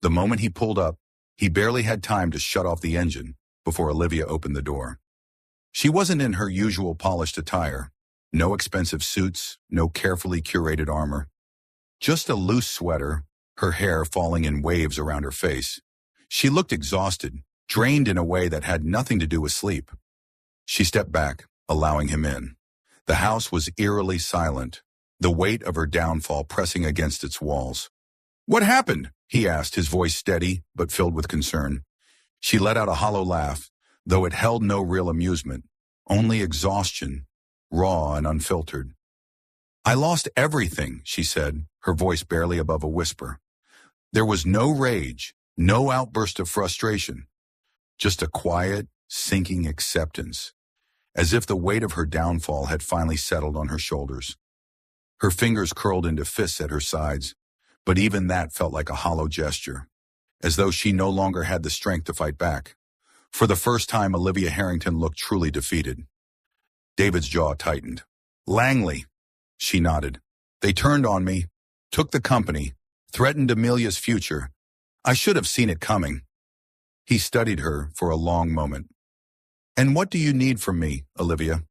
The moment he pulled up, he barely had time to shut off the engine before Olivia opened the door. She wasn't in her usual polished attire. No expensive suits, no carefully curated armor. Just a loose sweater, her hair falling in waves around her face. She looked exhausted, drained in a way that had nothing to do with sleep. She stepped back, allowing him in. The house was eerily silent, the weight of her downfall pressing against its walls. "What happened?" he asked, his voice steady but filled with concern. She let out a hollow laugh, though it held no real amusement, only exhaustion, raw and unfiltered. "I lost everything," she said, her voice barely above a whisper. There was no rage, no outburst of frustration, just a quiet, sinking acceptance, as if the weight of her downfall had finally settled on her shoulders. Her fingers curled into fists at her sides, but even that felt like a hollow gesture, as though she no longer had the strength to fight back. For the first time, Olivia Harrington looked truly defeated. David's jaw tightened. "Langley," she nodded. "They turned on me, took the company, threatened Amelia's future. I should have seen it coming." He studied her for a long moment. "And what do you need from me, Olivia?"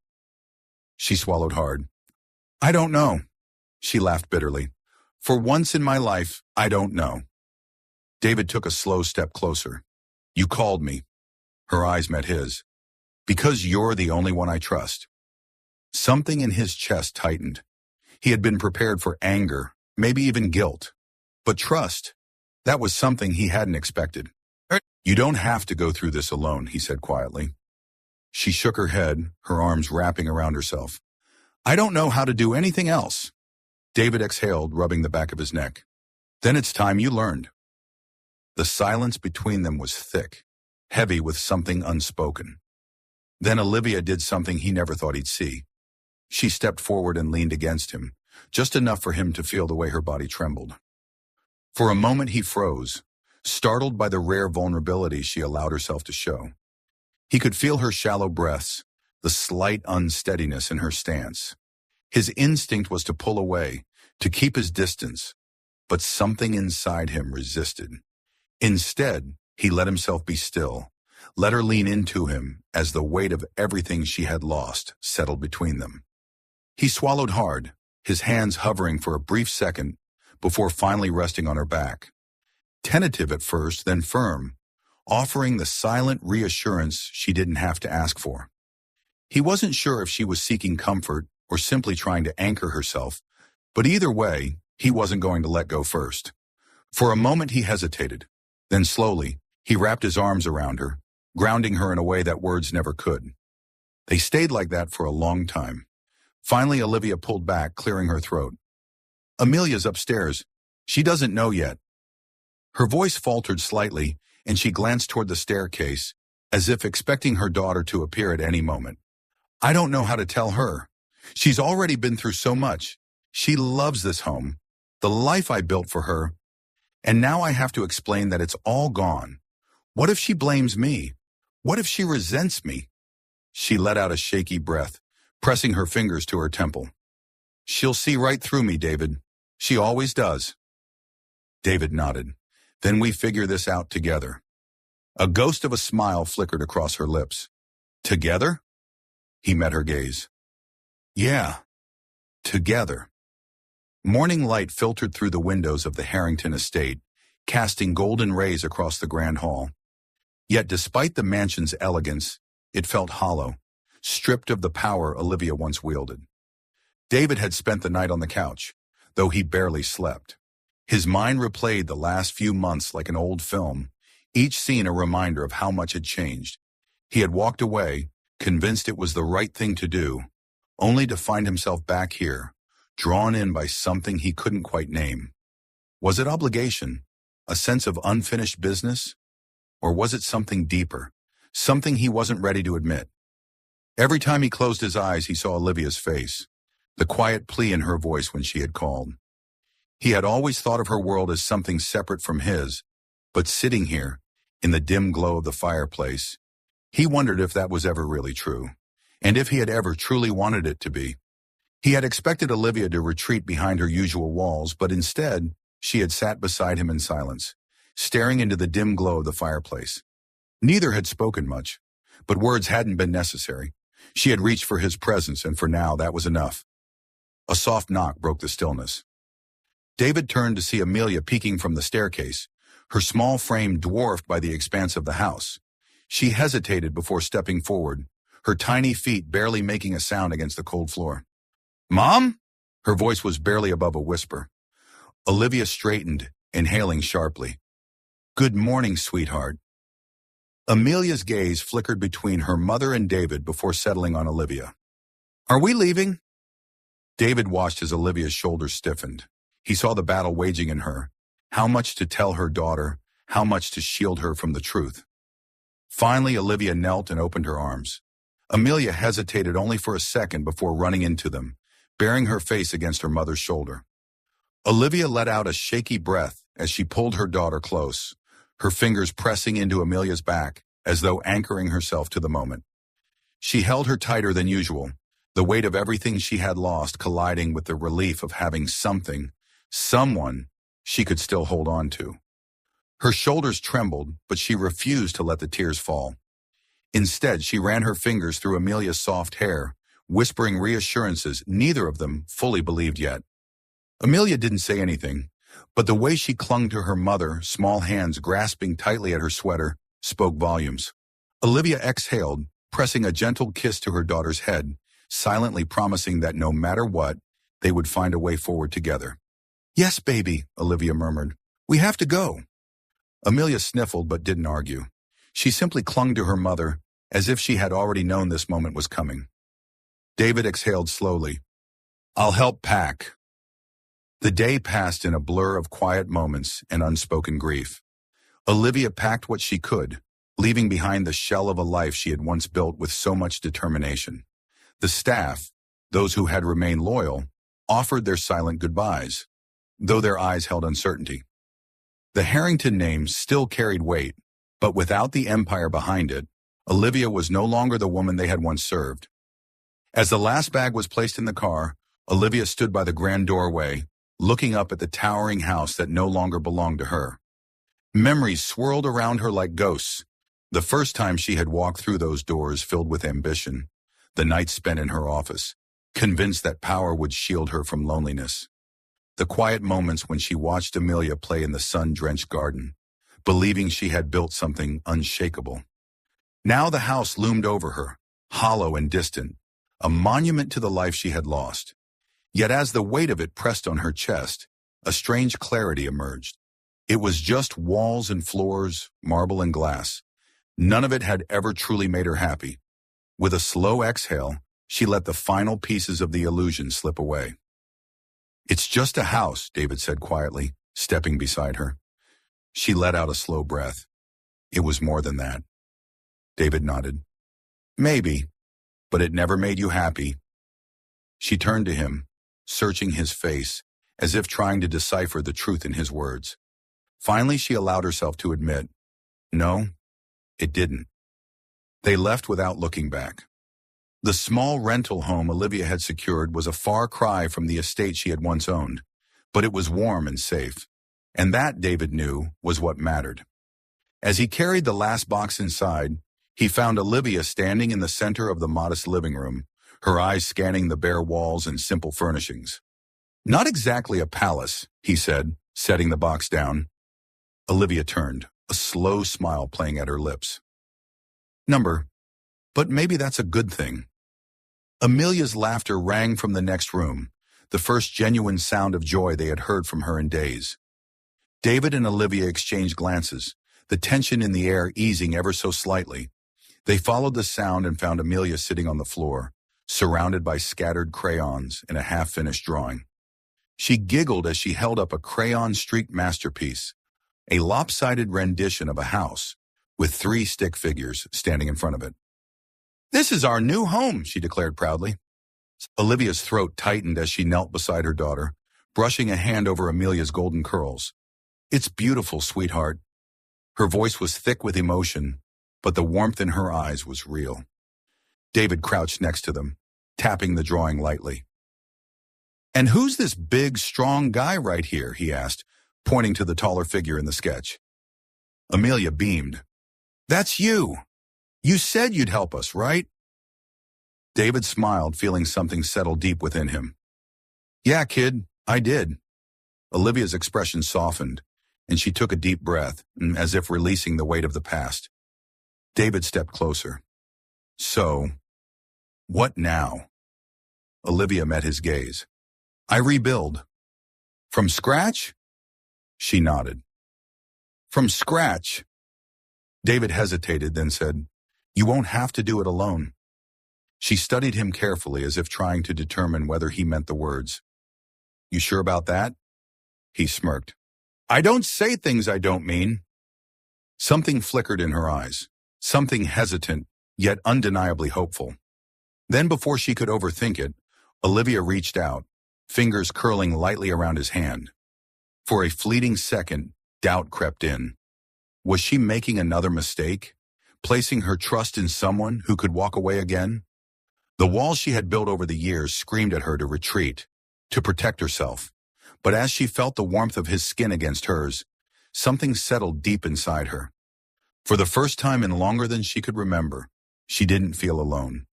She swallowed hard. "I don't know." She laughed bitterly. "For once in my life, I don't know." David took a slow step closer. "You called me." Her eyes met his. "Because you're the only one I trust." Something in his chest tightened. He had been prepared for anger, maybe even guilt. But trust, that was something he hadn't expected. "You don't have to go through this alone," he said quietly. She shook her head, her arms wrapping around herself. "I don't know how to do anything else." David exhaled, rubbing the back of his neck. "Then it's time you learned." The silence between them was thick, heavy with something unspoken. Then Olivia did something he never thought he'd see. She stepped forward and leaned against him, just enough for him to feel the way her body trembled. For a moment he froze, startled by the rare vulnerability she allowed herself to show. He could feel her shallow breaths, the slight unsteadiness in her stance. His instinct was to pull away, to keep his distance, but something inside him resisted. Instead, he let himself be still, let her lean into him as the weight of everything she had lost settled between them. He swallowed hard, his hands hovering for a brief second before finally resting on her back. Tentative at first, then firm, offering the silent reassurance she didn't have to ask for. He wasn't sure if she was seeking comfort or simply trying to anchor herself, but either way, he wasn't going to let go first. For a moment he hesitated. Then slowly, he wrapped his arms around her, grounding her in a way that words never could. They stayed like that for a long time. Finally, Olivia pulled back, clearing her throat. "Amelia's upstairs. She doesn't know yet." Her voice faltered slightly, and she glanced toward the staircase, as if expecting her daughter to appear at any moment. I don't know how to tell her. She's already been through so much. She loves this home, the life I built for her, and now I have to explain that it's all gone. What if she blames me? What if she resents me? She let out a shaky breath, pressing her fingers to her temple. She'll see right through me, David. She always does. David nodded. Then we figure this out together. A ghost of a smile flickered across her lips. Together? He met her gaze. Yeah, together. Morning light filtered through the windows of the Harrington estate, casting golden rays across the grand hall. Yet despite the mansion's elegance, it felt hollow, stripped of the power Olivia once wielded. David had spent the night on the couch, though he barely slept. His mind replayed the last few months like an old film, each scene a reminder of how much had changed. He had walked away, convinced it was the right thing to do, only to find himself back here, drawn in by something he couldn't quite name. Was it obligation, a sense of unfinished business? Or was it something deeper, something he wasn't ready to admit? Every time he closed his eyes, he saw Olivia's face, the quiet plea in her voice when she had called. He had always thought of her world as something separate from his, but sitting here, in the dim glow of the fireplace, he wondered if that was ever really true, and if he had ever truly wanted it to be. He had expected Olivia to retreat behind her usual walls, but instead, she had sat beside him in silence, staring into the dim glow of the fireplace. Neither had spoken much, but words hadn't been necessary. She had reached for his presence, and for now, that was enough. A soft knock broke the stillness. David turned to see Amelia peeking from the staircase, her small frame dwarfed by the expanse of the house. She hesitated before stepping forward, her tiny feet barely making a sound against the cold floor. "Mom?" Her voice was barely above a whisper. Olivia straightened, inhaling sharply. "Good morning, sweetheart." Amelia's gaze flickered between her mother and David before settling on Olivia. "Are we leaving?" David watched as Olivia's shoulders stiffened. He saw the battle waging in her, how much to tell her daughter, how much to shield her from the truth. Finally, Olivia knelt and opened her arms. Amelia hesitated only for a second before running into them, burying her face against her mother's shoulder. Olivia let out a shaky breath as she pulled her daughter close, her fingers pressing into Amelia's back as though anchoring herself to the moment. She held her tighter than usual, the weight of everything she had lost colliding with the relief of having something, someone, she could still hold on to. Her shoulders trembled, but she refused to let the tears fall. Instead, she ran her fingers through Amelia's soft hair, whispering reassurances neither of them fully believed yet. Amelia didn't say anything, but the way she clung to her mother, small hands grasping tightly at her sweater, spoke volumes. Olivia exhaled, pressing a gentle kiss to her daughter's head, silently promising that no matter what, they would find a way forward together. "Yes, baby," Olivia murmured. "We have to go." Amelia sniffled but didn't argue. She simply clung to her mother, as if she had already known this moment was coming. David exhaled slowly. "I'll help pack." The day passed in a blur of quiet moments and unspoken grief. Olivia packed what she could, leaving behind the shell of a life she had once built with so much determination. The staff, those who had remained loyal, offered their silent goodbyes, though their eyes held uncertainty. The Harrington name still carried weight, but without the empire behind it, Olivia was no longer the woman they had once served. As the last bag was placed in the car, Olivia stood by the grand doorway, looking up at the towering house that no longer belonged to her. Memories swirled around her like ghosts. The first time she had walked through those doors filled with ambition, the night spent in her office, convinced that power would shield her from loneliness. The quiet moments when she watched Amelia play in the sun-drenched garden, believing she had built something unshakable. Now the house loomed over her, hollow and distant, a monument to the life she had lost. Yet as the weight of it pressed on her chest, a strange clarity emerged. It was just walls and floors, marble and glass. None of it had ever truly made her happy. With a slow exhale, she let the final pieces of the illusion slip away. "It's just a house," David said quietly, stepping beside her. She let out a slow breath. "It was more than that." David nodded. "Maybe. but it never made you happy. She turned to him, searching his face, as if trying to decipher the truth in his words. Finally, she allowed herself to admit, no, it didn't. They left without looking back. The small rental home Olivia had secured was a far cry from the estate she had once owned, but it was warm and safe, and that, David knew, was what mattered. As he carried the last box inside, he found Olivia standing in the center of the modest living room, her eyes scanning the bare walls and simple furnishings. Not exactly a palace, he said, setting the box down. Olivia turned, a slow smile playing at her lips. But maybe that's a good thing. Amelia's laughter rang from the next room, the first genuine sound of joy they had heard from her in days. David and Olivia exchanged glances, the tension in the air easing ever so slightly. They followed the sound and found Amelia sitting on the floor, surrounded by scattered crayons in a half-finished drawing. She giggled as she held up a crayon-streaked masterpiece, a lopsided rendition of a house, with 3 stick figures standing in front of it. "This is our new home," she declared proudly. Olivia's throat tightened as she knelt beside her daughter, brushing a hand over Amelia's golden curls. "It's beautiful, sweetheart." Her voice was thick with emotion, but the warmth in her eyes was real. David crouched next to them, tapping the drawing lightly. "And who's this big, strong guy right here?" he asked, pointing to the taller figure in the sketch. Amelia beamed. "That's you. You said you'd help us, right?" David smiled, feeling something settle deep within him. "Yeah, kid, I did." Olivia's expression softened, and she took a deep breath, as if releasing the weight of the past. David stepped closer. "So, what now?" Olivia met his gaze. "I rebuild." "From scratch?" She nodded. "From scratch." David hesitated, then said, "You won't have to do it alone." She studied him carefully, as if trying to determine whether he meant the words. "You sure about that?" He smirked. "I don't say things I don't mean." Something flickered in her eyes, something hesitant, yet undeniably hopeful. Then, before she could overthink it, Olivia reached out, fingers curling lightly around his hand. For a fleeting second, doubt crept in. Was she making another mistake, placing her trust in someone who could walk away again? The walls she had built over the years screamed at her to retreat, to protect herself. But as she felt the warmth of his skin against hers, something settled deep inside her. For the first time in longer than she could remember, she didn't feel alone.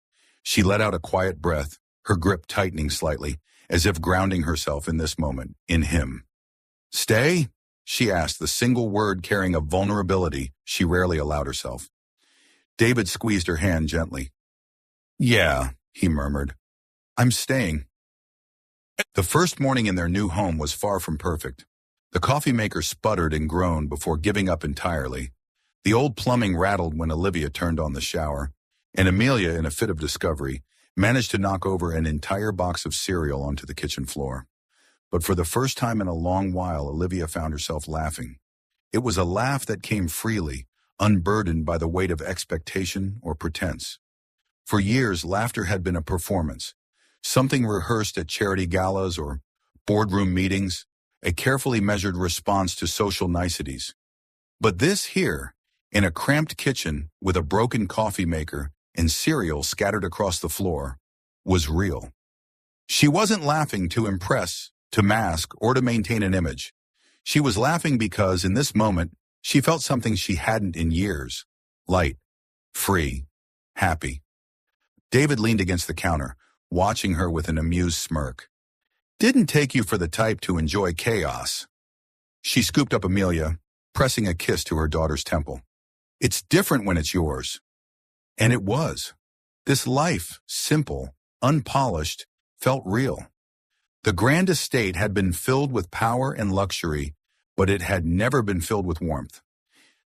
She let out a quiet breath, her grip tightening slightly, as if grounding herself in this moment, in him. "Stay?" she asked, the single word carrying a vulnerability she rarely allowed herself. David squeezed her hand gently. "Yeah," he murmured. "I'm staying." The first morning in their new home was far from perfect. The coffee maker sputtered and groaned before giving up entirely. The old plumbing rattled when Olivia turned on the shower, and Amelia, in a fit of discovery, managed to knock over an entire box of cereal onto the kitchen floor. But for the first time in a long while, Olivia found herself laughing. It was a laugh that came freely, unburdened by the weight of expectation or pretense. For years, laughter had been a performance, something rehearsed at charity galas or boardroom meetings, a carefully measured response to social niceties. But this here, in a cramped kitchen with a broken coffee maker and cereal scattered across the floor, was real. She wasn't laughing to impress, to mask, or to maintain an image. She was laughing because, in this moment, she felt something she hadn't in years. Light, free, happy. David leaned against the counter, watching her with an amused smirk. "Didn't take you for the type to enjoy chaos." She scooped up Amelia, pressing a kiss to her daughter's temple. "It's different when it's yours." And it was. This life, simple, unpolished, felt real. The grand estate had been filled with power and luxury, but it had never been filled with warmth.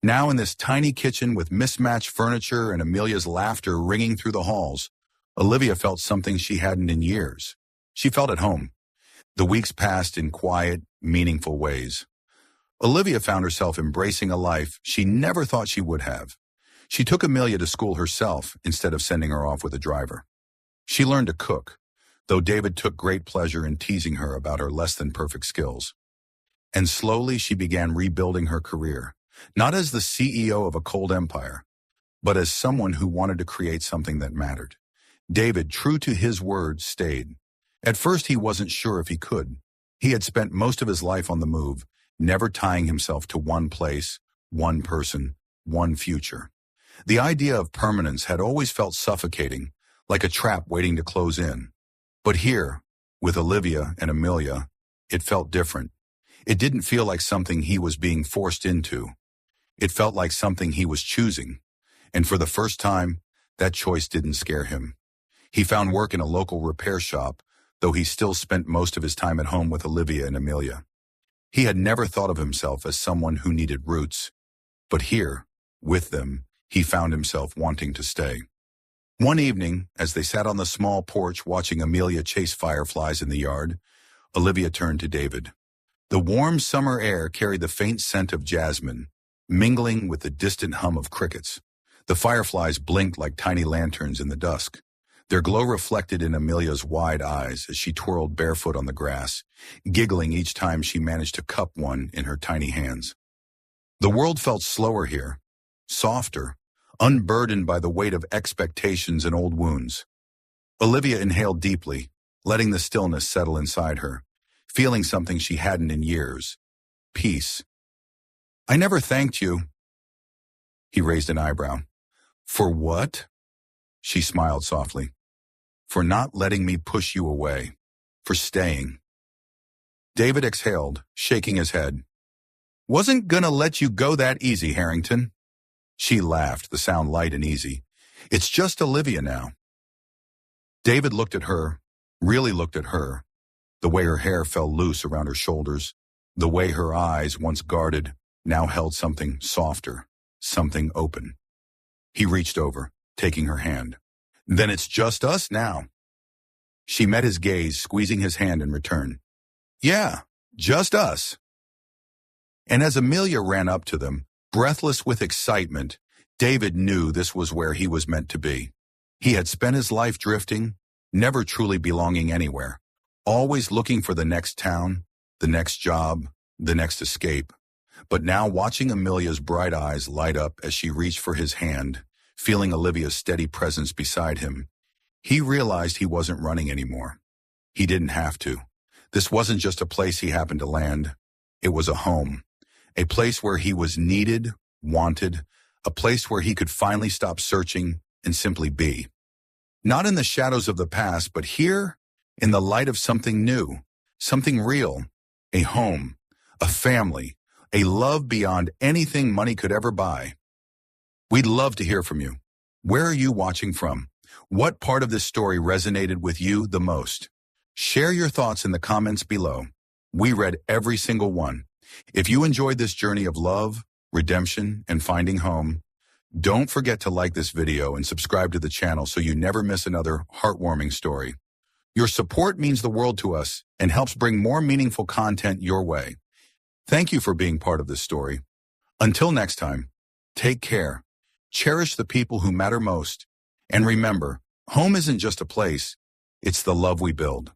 Now in this tiny kitchen with mismatched furniture and Amelia's laughter ringing through the halls, Olivia felt something she hadn't in years. She felt at home. The weeks passed in quiet, meaningful ways. Olivia found herself embracing a life she never thought she would have. She took Amelia to school herself instead of sending her off with a driver. She learned to cook, though David took great pleasure in teasing her about her less-than-perfect skills. And slowly she began rebuilding her career, not as the CEO of a cold empire, but as someone who wanted to create something that mattered. David, true to his word, stayed. At first he wasn't sure if he could. He had spent most of his life on the move, never tying himself to one place, one person, one future. The idea of permanence had always felt suffocating, like a trap waiting to close in. But here, with Olivia and Amelia, it felt different. It didn't feel like something he was being forced into. It felt like something he was choosing. And for the first time, that choice didn't scare him. He found work in a local repair shop, though he still spent most of his time at home with Olivia and Amelia. He had never thought of himself as someone who needed roots. But here, with them, he found himself wanting to stay. One evening, as they sat on the small porch watching Amelia chase fireflies in the yard, Olivia turned to David. The warm summer air carried the faint scent of jasmine, mingling with the distant hum of crickets. The fireflies blinked like tiny lanterns in the dusk. Their glow reflected in Amelia's wide eyes as she twirled barefoot on the grass, giggling each time she managed to cup one in her tiny hands. The world felt slower here, softer, unburdened by the weight of expectations and old wounds. Olivia inhaled deeply, letting the stillness settle inside her, feeling something she hadn't in years. Peace. "I never thanked you." He raised an eyebrow. "For what?" She smiled softly. "For not letting me push you away. For staying." David exhaled, shaking his head. "Wasn't gonna let you go that easy, Harrington." She laughed, the sound light and easy. "It's just Olivia now." David looked at her, really looked at her, the way her hair fell loose around her shoulders, the way her eyes, once guarded, now held something softer, something open. He reached over, taking her hand. "Then it's just us now." She met his gaze, squeezing his hand in return. "Yeah, just us." And as Amelia ran up to them, breathless with excitement, David knew this was where he was meant to be. He had spent his life drifting, never truly belonging anywhere, always looking for the next town, the next job, the next escape. But now watching Amelia's bright eyes light up as she reached for his hand, feeling Olivia's steady presence beside him, he realized he wasn't running anymore. He didn't have to. This wasn't just a place he happened to land. It was a home. A place where he was needed, wanted, a place where he could finally stop searching and simply be. Not in the shadows of the past, but here, in the light of something new, something real, a home, a family, a love beyond anything money could ever buy. We'd love to hear from you. Where are you watching from? What part of this story resonated with you the most? Share your thoughts in the comments below. We read every single one. If you enjoyed this journey of love, redemption, and finding home, don't forget to like this video and subscribe to the channel so you never miss another heartwarming story. Your support means the world to us and helps bring more meaningful content your way. Thank you for being part of this story. Until next time, take care, cherish the people who matter most, and remember, home isn't just a place, it's the love we build.